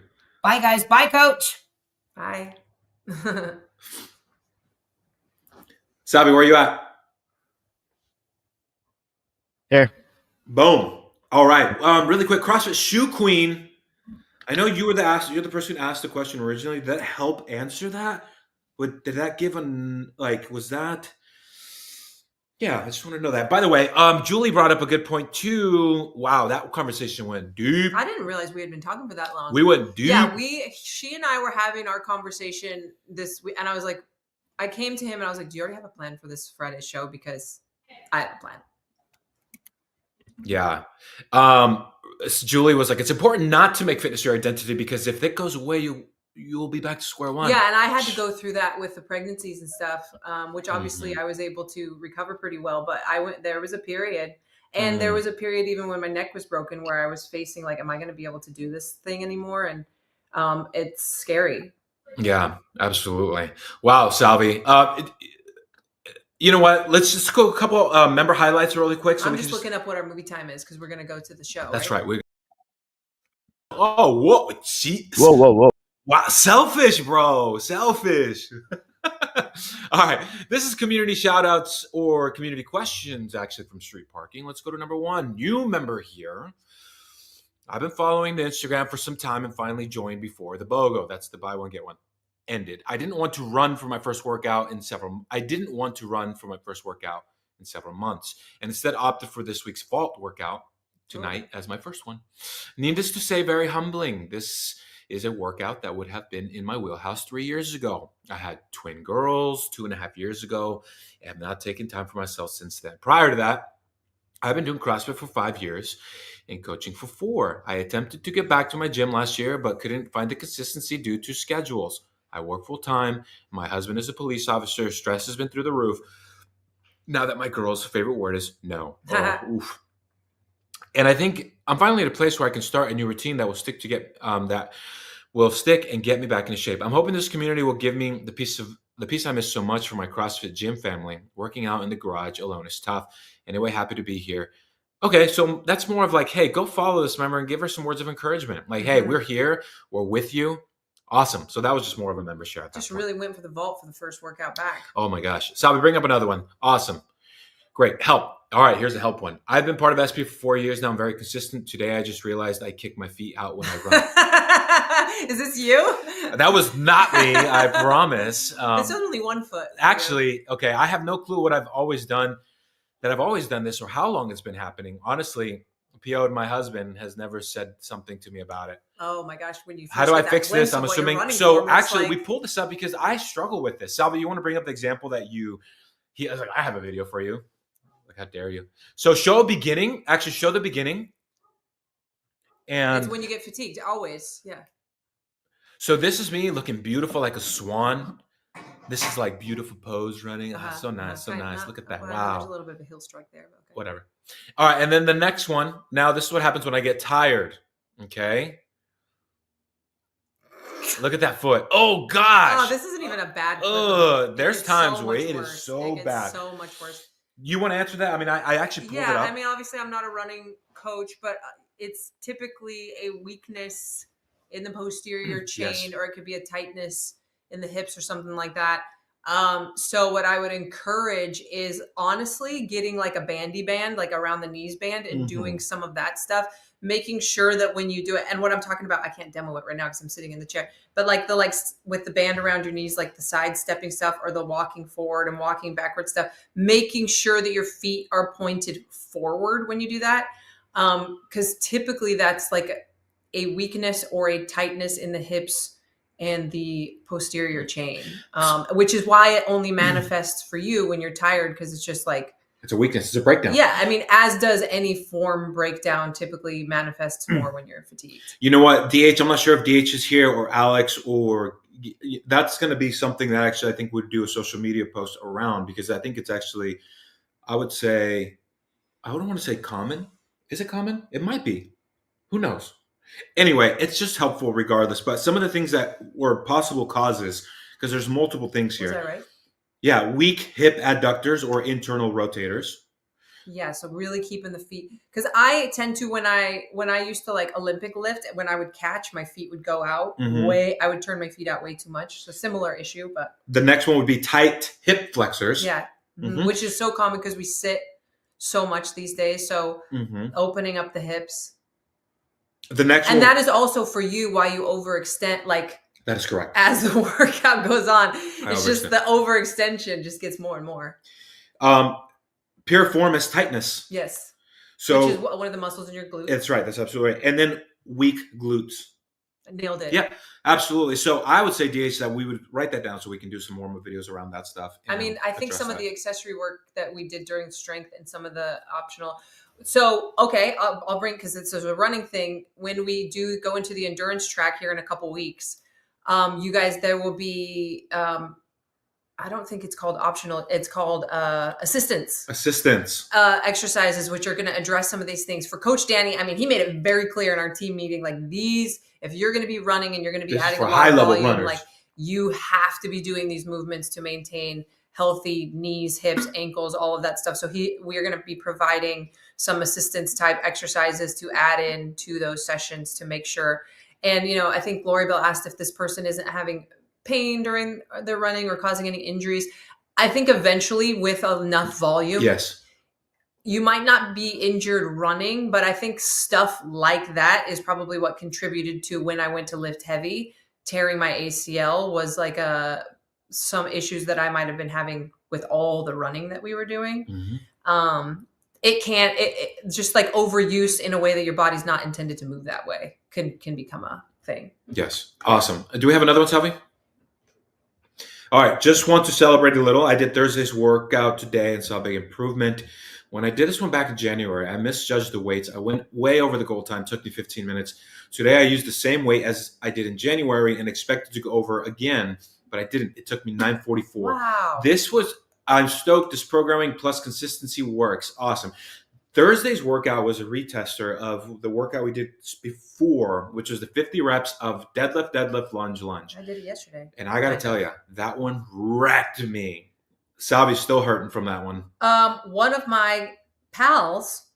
D: Bye, guys. Bye, Coach.
H: Bye.
B: Salvi, where are you at?
A: Here.
B: Boom. All right. Really quick, CrossFit Shoe Queen. I know you're the person who asked the question originally. Did that help answer that? Did that give was that? Yeah, I just want to know that. By the way, Julie brought up a good point too. Wow, that conversation went deep.
H: I didn't realize we had been talking for that long.
B: We went deep.
H: Yeah, she and I were having our conversation this week, and I was like, I came to him and I was like, do you already have a plan for this Friday show? Because I have a plan.
B: Yeah. Julie was like, it's important not to make fitness your identity because if it goes away, you'll be back to square one.
H: Yeah, and I had to go through that with the pregnancies and stuff, which obviously I was able to recover pretty well. But there was a period, and there was a period even when my neck was broken where I was facing like, am I going to be able to do this thing anymore? And it's scary.
B: Yeah, absolutely. Wow, Salvi. You know what? Let's just go a couple member highlights really quick. So
H: I'm just looking up what our movie time is because we're going to go to the show.
B: That's right. Oh, whoa. Jeez.
A: Whoa.
B: Wow. Selfish, bro. Selfish. All right. This is community shoutouts or community questions actually from Street Parking. Let's go to number one. New member here. I've been following the Instagram for some time and finally joined before the BOGO. That's the buy one, get one. Ended. I didn't want to run for my first workout in several months and instead opted for this week's vault workout tonight as my first one. Needless to say, very humbling. This is a workout that would have been in my wheelhouse 3 years ago. I had twin girls 2.5 years ago and have not taken time for myself since then. Prior to that, I've been doing CrossFit for 5 years and coaching for 4. I attempted to get back to my gym last year, but couldn't find the consistency due to schedules. I work full time. My husband is a police officer. Stress has been through the roof. Now that my girl's favorite word is no. Oof. And I think I'm finally at a place where I can start a new routine that will stick and get me back into shape. I'm hoping this community will give me the piece I miss so much from my CrossFit gym family. Working out in the garage alone is tough. Anyway, happy to be here. Okay, so that's more of like, hey, go follow this member and give her some words of encouragement. Like, hey, we're here. We're with you. Awesome. So that was just more of a member share.
H: Just really went for the vault for the first workout back.
B: Oh my gosh. Salvi, bring up another one. Awesome. Great. Help. All right, here's a help one. I've been part of SP for 4 years now. I'm very consistent. Today, I just realized I kick my feet out when I
H: run. Is this you?
B: That was not me, I promise.
H: It's only 1 foot.
B: Actually, okay, I have no clue what I've always done this or how long it's been happening. Honestly, P.O. and my husband has never said something to me about it.
H: Oh my gosh.
B: How do I fix this? I'm assuming. So actually, we pulled this up because I struggle with this. Salvi, you want to bring up the example that I was like, I have a video for you. Like, how dare you? So show the beginning. And
H: it's when you get fatigued, always. Yeah.
B: So this is me looking beautiful like a swan. This is like beautiful pose running. So nice. Look at that. Wow.
H: There's a little bit of a heel strike there. But okay.
B: Whatever. All right. And then the next one. Now, this is what happens when I get tired. Okay. Look at that foot. Oh, gosh.
H: Oh, this isn't even a bad foot.
B: There's times where it is so bad.
H: So much worse.
B: You want to answer that? I mean, I actually pulled it up.
H: Yeah, I mean, obviously, I'm not a running coach, but it's typically a weakness in the posterior chain, or it could be a tightness in the hips or something like that. So what I would encourage is honestly getting like a bandy band, like around the knees band, and doing some of that stuff, making sure that when you do it, and what I'm talking about, I can't demo it right now because I'm sitting in the chair, but like with the band around your knees, like the side stepping stuff or the walking forward and walking backward stuff, making sure that your feet are pointed forward when you do that. Because typically that's like a weakness or a tightness in the hips and the posterior chain, which is why it only manifests for you when you're tired, because it's just like,
B: it's a weakness. It's a breakdown.
H: Yeah. I mean, as does any form breakdown, typically manifests more when you're fatigued.
B: You know what, DH, I'm not sure if DH is here or Alex, or that's going to be something that actually I think would do a social media post around, because I think it's actually, I wouldn't want to say common. Is it common? It might be. Who knows? Anyway, it's just helpful regardless. But some of the things that were possible causes, because there's multiple things here.
H: Is that right?
B: Yeah, weak hip adductors or internal rotators.
H: Yeah, so really keeping the feet, because I tend to when I used to like Olympic lift, when I would catch, my feet would go out I would turn my feet out way too much. So similar issue, but
B: the next one would be tight hip flexors.
H: Yeah.
B: Mhm.
H: which is so common because we sit so much these days. So opening up the hips.
B: The next
H: And
B: one,
H: that is also for you why you overextend, like
B: that is correct.
H: as the workout goes on. It's just
B: overextend.
H: the overextension just gets more and more.
B: Piriformis tightness.
H: Yes.
B: So
H: which is one of the muscles in your glutes.
B: That's right. That's absolutely right. And then weak glutes.
H: Nailed it.
B: Yeah, absolutely. So I would say, DH, that we would write that down so we can do some more videos around that stuff.
H: I mean, I think some of
B: that.
H: the accessory work that we did during strength and some of the optional. So, okay, I'll bring, because it's a running thing. When we do go into the endurance track here in a couple weeks, you guys, there will be, I don't think it's called optional. It's called assistance exercises, which are going to address some of these things. For Coach Danny, I mean, he made it very clear in our team meeting, like these, if you're going to be running and you're going to be adding a lot of volume, like you have to be doing these movements to maintain healthy knees, hips, ankles, all of that stuff. So we are going to be providing some assistance type exercises to add in to those sessions to make sure. And, you know, I think Lori Bell asked if this person isn't having pain during their running or causing any injuries. I think eventually with enough volume,
B: yes,
H: you might not be injured running, but I think stuff like that is probably what contributed to when I went to lift heavy, tearing my ACL was like some issues that I might have been having with all the running that we were doing. It just like overuse in a way that your body's not intended to move that way can become a thing.
B: Yes. Awesome. Do we have another one, Selby? All right. Just want to celebrate a little. I did Thursday's workout today and saw a big improvement. When I did this one back in January, I misjudged the weights. I went way over the goal time. It took me 15 minutes. Today, I used the same weight as I did in January and expected to go over again, but I didn't. It took me 9:44.
H: Wow.
B: I'm stoked. This programming plus consistency works. Awesome. Thursday's workout was a retester of the workout we did before, which was the 50 reps of deadlift, lunge.
H: I did it yesterday.
B: And I got to tell you, that one wrecked me. Salvi's still hurting from that one.
H: One of my pals,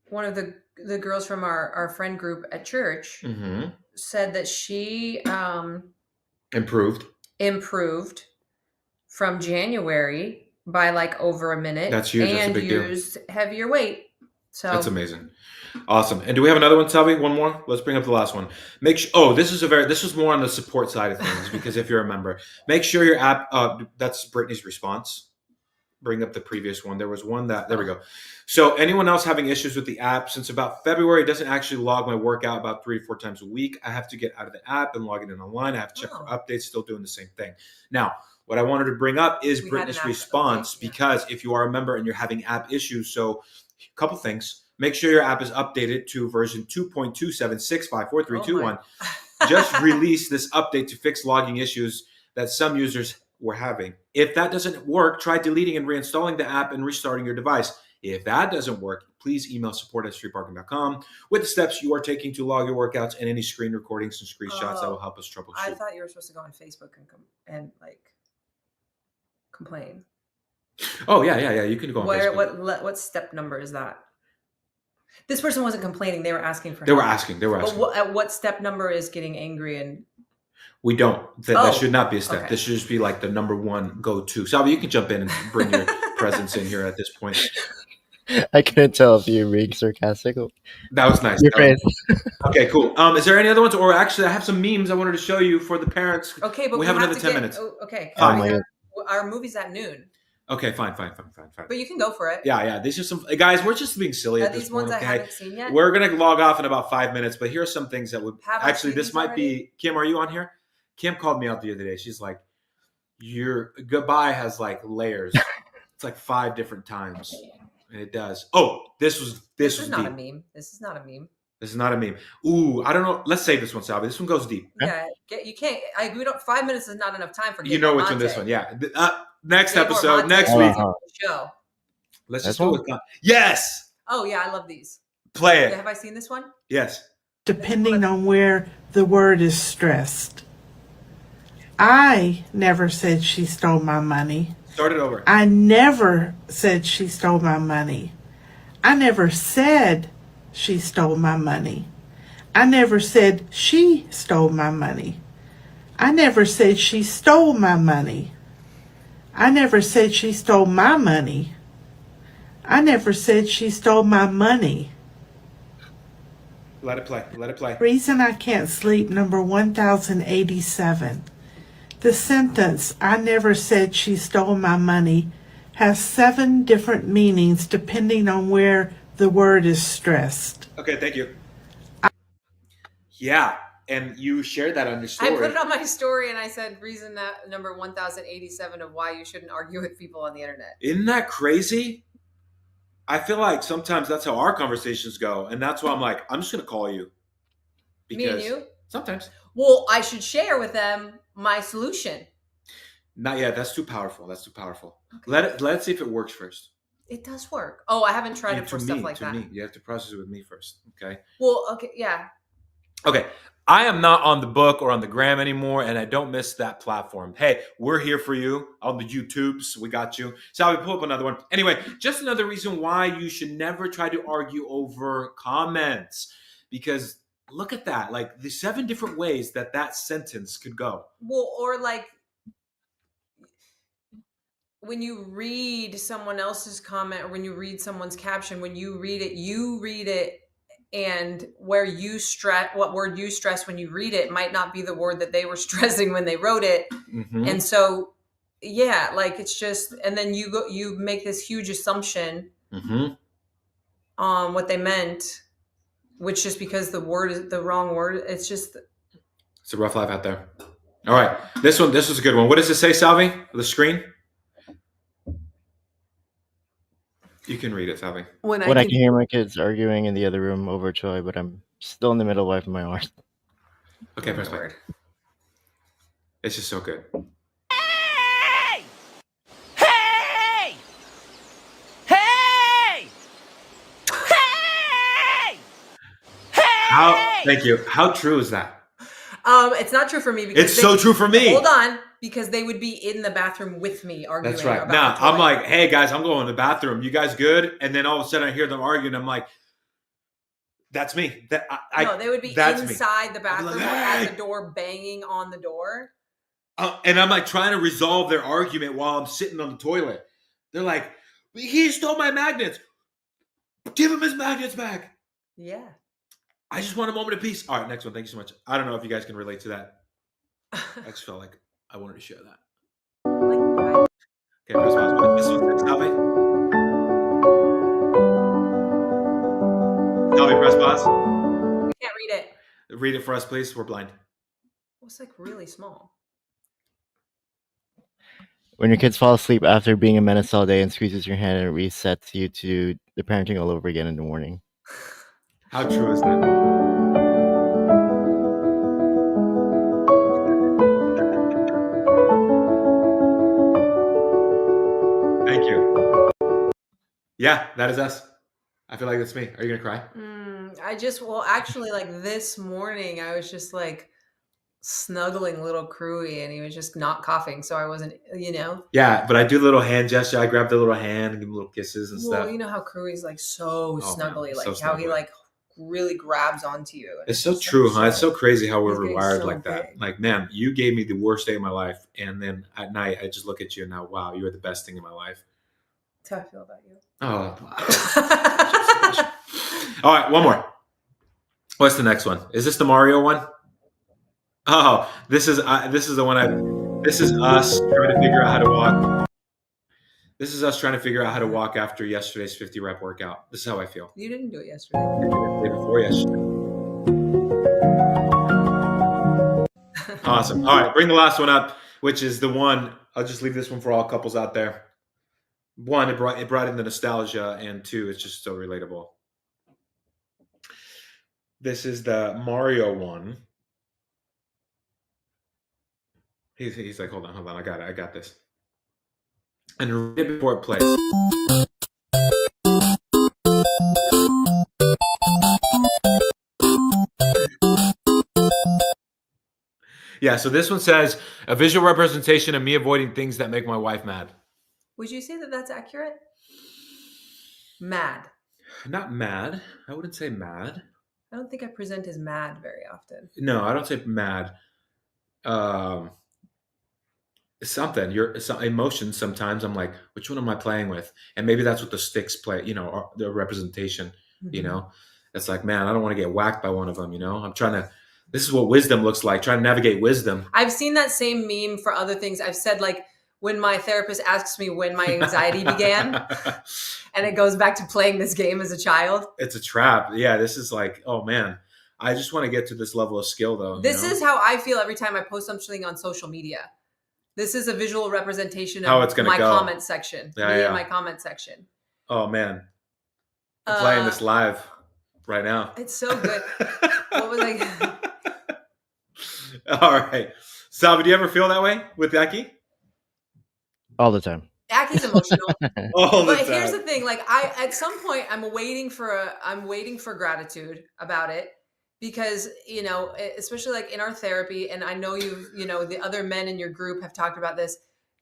H: one of the girls from our friend group at church, said that she
B: improved
H: from January by like over a minute.
B: That's huge. That's a big deal.
H: Used heavier weight. So
B: that's amazing. Awesome. And do we have another one, Salvi? One more? Let's bring up the last one. This was more on the support side of things, because if you're a member, make sure your app, that's Brittany's response. Bring up the previous one. There was one there we go. So anyone else having issues with the app, since about February, it doesn't actually log my workout about 3 to 4 times a week. I have to get out of the app and log it in online. I have to check for updates, still doing the same thing. Now, what I wanted to bring up is Brittany's response, because if you are a member and you're having app issues, so a couple things. Make sure your app is updated to version 2.276543321. Just release this update to fix logging issues that some users were having. If that doesn't work, try deleting and reinstalling the app and restarting your device. If that doesn't work, please email support@streetparking.com with the steps you are taking to log your workouts and any screen recordings and screenshots that will help us troubleshoot.
H: I thought you were supposed to go on Facebook and complain.
B: Oh, yeah. You can go on Facebook.
H: What step number is that? This person wasn't complaining. They were asking for help.
B: They were asking.
H: But at what step number is getting angry? And
B: we don't. That should not be a step. Okay. This should just be like the number one go-to. Salvi, you can jump in and bring your presence in here at this point.
A: I couldn't tell if you were being sarcastic.
B: That was nice.
A: Your face.
B: Okay, cool. Is there any other ones? Or actually, I have some memes I wanted to show you for the parents.
H: Okay, but
B: we have another 10 minutes.
H: Okay.
A: Our
H: movie's at noon.
B: Okay, fine.
H: But you can go for it.
B: Yeah. These are some guys. We're just being silly at this point.
H: These ones
B: okay?
H: I haven't seen yet.
B: We're gonna log off in about 5 minutes, but here are some things that would actually. This might be Kim. Are you on here? Kim called me out the other day. She's like, "Your goodbye has like layers. It's like 5 different times, and it does." Oh, this was
H: not
B: deep.
H: a meme. This is not a meme.
B: This is not a meme. Ooh, I don't know. Let's save this one, Salvi. This one goes deep.
H: Yeah, you can't. We don't. 5 minutes is not enough time for.
B: You know which one this one? Yeah. Next episode, next week.
H: Show.
B: Let's just go with yes.
H: Oh yeah, I love these.
B: Play it.
H: Have I seen this one?
B: Yes.
J: Depending on where the word is stressed. I never said she stole my money.
B: Start it over.
J: I never said she stole my money. I never said she stole my money. I never said she stole my money. I never said she stole my money. I never said she stole my money. I never said she stole my money.
B: Let it play. Let it play.
J: Reason I can't sleep, number 1087. The sentence, I never said she stole my money, has 7 different meanings depending on where the word is stressed.
B: Okay, thank you. Yeah, and you shared that on your story.
H: I put it on my story and I said, reason that number 1087 of why you shouldn't argue with people on the internet.
B: Isn't that crazy? I feel like sometimes that's how our conversations go. And that's why I'm like, I'm just going to call you.
H: Me and you?
B: Sometimes.
H: Well, I should share with them my solution.
B: Not yet. That's too powerful. That's too powerful. Okay. Let's see if it works first.
H: It does work. Oh, I haven't tried it for stuff like that.
B: To me, you have to process it with me first. Okay.
H: Well, okay, yeah.
B: Okay. I am not on the book or on the gram anymore, and I don't miss that platform. Hey, we're here for you on the YouTubes. We got you. So we pull up another one. Anyway, just another reason why you should never try to argue over comments, because look at that. Like the 7 different ways that sentence could go.
H: Well, or like when you read someone else's comment or when you read someone's caption, when you read it and where you stress, what word you stress when you read it might not be the word that they were stressing when they wrote it.
B: Mm-hmm.
H: And so, yeah, like it's just, and then you make this huge assumption on what they meant, which just because the word is the wrong word. It's
B: a rough life out there. All right. This was a good one. What does it say, Salvi? The screen? You can read it, Salvi.
A: When I can hear my kids arguing in the other room over toy, but I'm still in the middle of wiping my arse.
B: Okay, press play. It's just so good.
K: Hey! Hey! Hey! Hey! Hey!
B: Thank you. How true is that?
H: It's not true for me because
B: it's so true for me.
H: Hold on, because they would be in the bathroom with me arguing.
B: That's right.
H: About
B: now I'm like, hey guys, I'm going to the bathroom. You guys good? And then all of a sudden I hear them arguing. I'm like, that's me.
H: No, they would be inside the bathroom or at the door, banging on the door.
B: And I'm like trying to resolve their argument while I'm sitting on the toilet. They're like, he stole my magnets. Give him his magnets back.
H: Yeah.
B: I just want a moment of peace. All right, next one. Thank you so much. I don't know if you guys can relate to that. I just felt like I wanted to share that. Okay, press pause. This one's Salvi. Salvi, press pause.
H: I can't read it.
B: Read it for us, please. We're blind.
H: It's like really small.
A: When your kids fall asleep after being a menace all day and squeezes your hand and it resets you to the parenting all over again in the morning.
B: How true is that? Thank you. Yeah, that is us. I feel like that's me. Are you gonna cry?
H: Actually, like this morning, I was just like snuggling little Crewy, and he was just not coughing, so I wasn't,
B: Yeah, but I do a little hand gesture. I grab the little hand and give him little kisses and stuff.
H: Well, you know how Crewy's like so snuggly,
B: man,
H: like
B: so
H: how
B: snuggly.
H: he like really grabs onto you.
B: It's so true, huh? It's so crazy how we're
H: getting
B: rewired
H: so
B: like that.
H: big.
B: Like, man, you gave me the worst day of my life, and then at night I just look at you and now, wow, you are the best thing in my life.
H: That's how I feel about you.
B: Oh. All right, one more. What's the next one? Is this the Mario one? Oh, this is the one this is us trying to figure out how to walk. This is us trying to figure out how to walk after yesterday's 50 rep workout. This is how I feel.
H: You didn't do it yesterday.
B: I did it the day before yesterday. Awesome. All right, bring the last one up, which is the one. I'll just leave this one for all couples out there. One, it brought in the nostalgia, and 2, it's just so relatable. This is the Mario one. He's like, hold on, I got it. I got this. And read it before it plays. Yeah, so this one says, a visual representation of me avoiding things that make my wife mad.
H: Would you say that that's accurate? Mad.
B: Not mad. I wouldn't say mad.
H: I don't think I present as mad very often.
B: No, I don't say mad. something. Your emotions. Sometimes I'm like, which one am I playing with? And maybe that's what the sticks play. Or the representation. It's like, man, I don't want to get whacked by one of them. I'm trying to. This is what wisdom looks like. Trying to navigate wisdom.
H: I've seen that same meme for other things. I've said like when my therapist asks me when my anxiety began, and it goes back to playing this game as a child.
B: It's a trap. Yeah, this is like, oh man, I just want to get to this level of skill though.
H: This is how I feel every time I post something on social media. This is a visual representation of
B: how it's
H: my
B: go.
H: comment section. In my comment section.
B: Oh man, I'm playing this live right now.
H: It's so good. What was I?
B: All right, Salvi, do you ever feel that way with Aki?
A: All the time.
H: Aki's emotional.
B: All the
H: but
B: time.
H: Here's the thing: like at some point, I'm waiting for gratitude about it because especially like in our therapy, and I know the other men in your group have talked about this.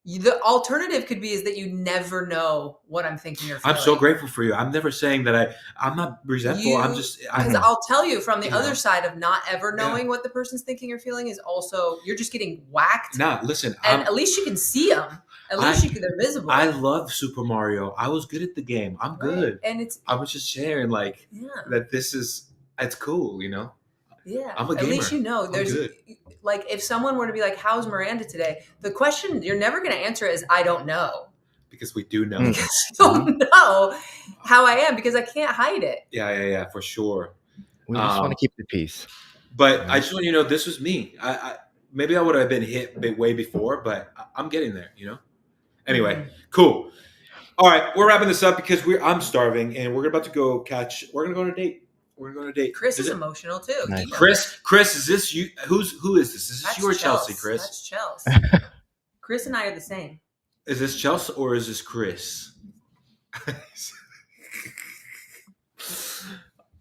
H: The alternative could be is that you never know what I'm thinking or feeling.
B: I'm so grateful for you. I'm never saying that I'm not resentful. I'm just
H: because I'll tell you from the other side of not ever knowing what the person's thinking or feeling is also you're just getting whacked.
B: Nah, listen,
H: and at least you can see them. At least they're visible.
B: I love Super Mario. I was good at the game. I'm good,
H: and
B: I was just sharing like that. It's cool,
H: Yeah,
B: I'm a gamer.
H: At least there's like if someone were to be like, "How's Miranda today?" The question you're never going to answer is, "I don't know,"
B: because we do know.
H: Because you don't know how I am because I can't hide it.
B: Yeah, for sure.
A: We just want to keep the peace.
B: But I just want you to know this was me. Maybe I would have been hit way before, but I'm getting there. Anyway, cool. All right, we're wrapping this up because I'm starving and we're about to go catch. We're gonna go on a date. We're going to date.
H: Chris is emotional too.
A: Nice.
B: Chris, is this you? Who is this? Is this you or Chelsea, Chris?
H: That's Chelsea. Chris and I are the same.
B: Is this Chelsea or is this Chris?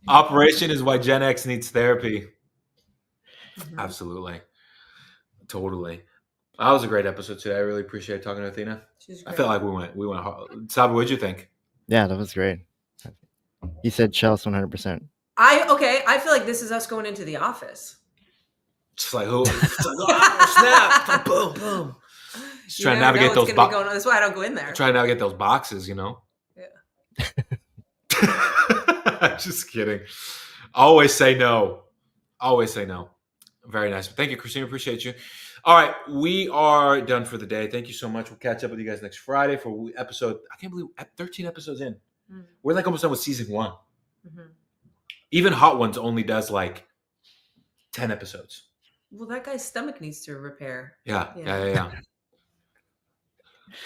B: Operation is why Gen X needs therapy. Mm-hmm. Absolutely. Totally. That was a great episode today. I really appreciate talking to Athena. I felt like we went hard. Sabi, what'd you think?
A: Yeah, that was great. He said Chelsea 100%.
H: I feel like this is us going into the office.
B: Just like who? Snap! Boom, boom. Just trying to navigate those boxes.
H: That's why I don't go in there.
B: Trying to navigate those boxes,
H: Yeah.
B: Just kidding. Always say no. Always say no. Very nice. Thank you, Christina. Appreciate you. All right, we are done for the day. Thank you so much. We'll catch up with you guys next Friday for episode. I can't believe 13 episodes in. Mm-hmm. We're like almost done with season 1. Mm-hmm. Even Hot Ones only does like 10 episodes.
H: Well, that guy's stomach needs to repair.
B: Yeah.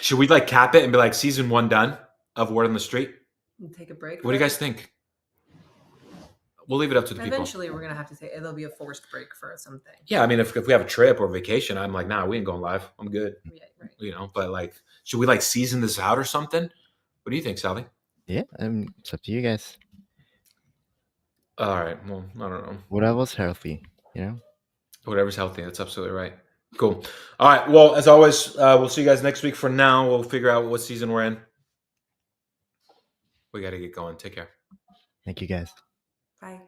B: Should we like cap it and be like season 1 done of Word on the Street?
H: And take a break.
B: What do you guys think? We'll leave it up to the people.
H: Eventually, we're gonna have to take. There'll be a forced break for something.
B: Yeah, I mean, if we have a trip or vacation, I'm like, nah, we ain't going live. I'm good.
H: Yeah, right.
B: But like, should we like season this out or something? What do you think, Sally?
A: Yeah, it's up to you guys.
B: All right. Well, I don't know.
A: Whatever's healthy,
B: Whatever's healthy. That's absolutely right. Cool. All right. Well, as always, we'll see you guys next week. For now, we'll figure out what season we're in. We got to get going. Take care.
A: Thank you, guys.
H: Bye.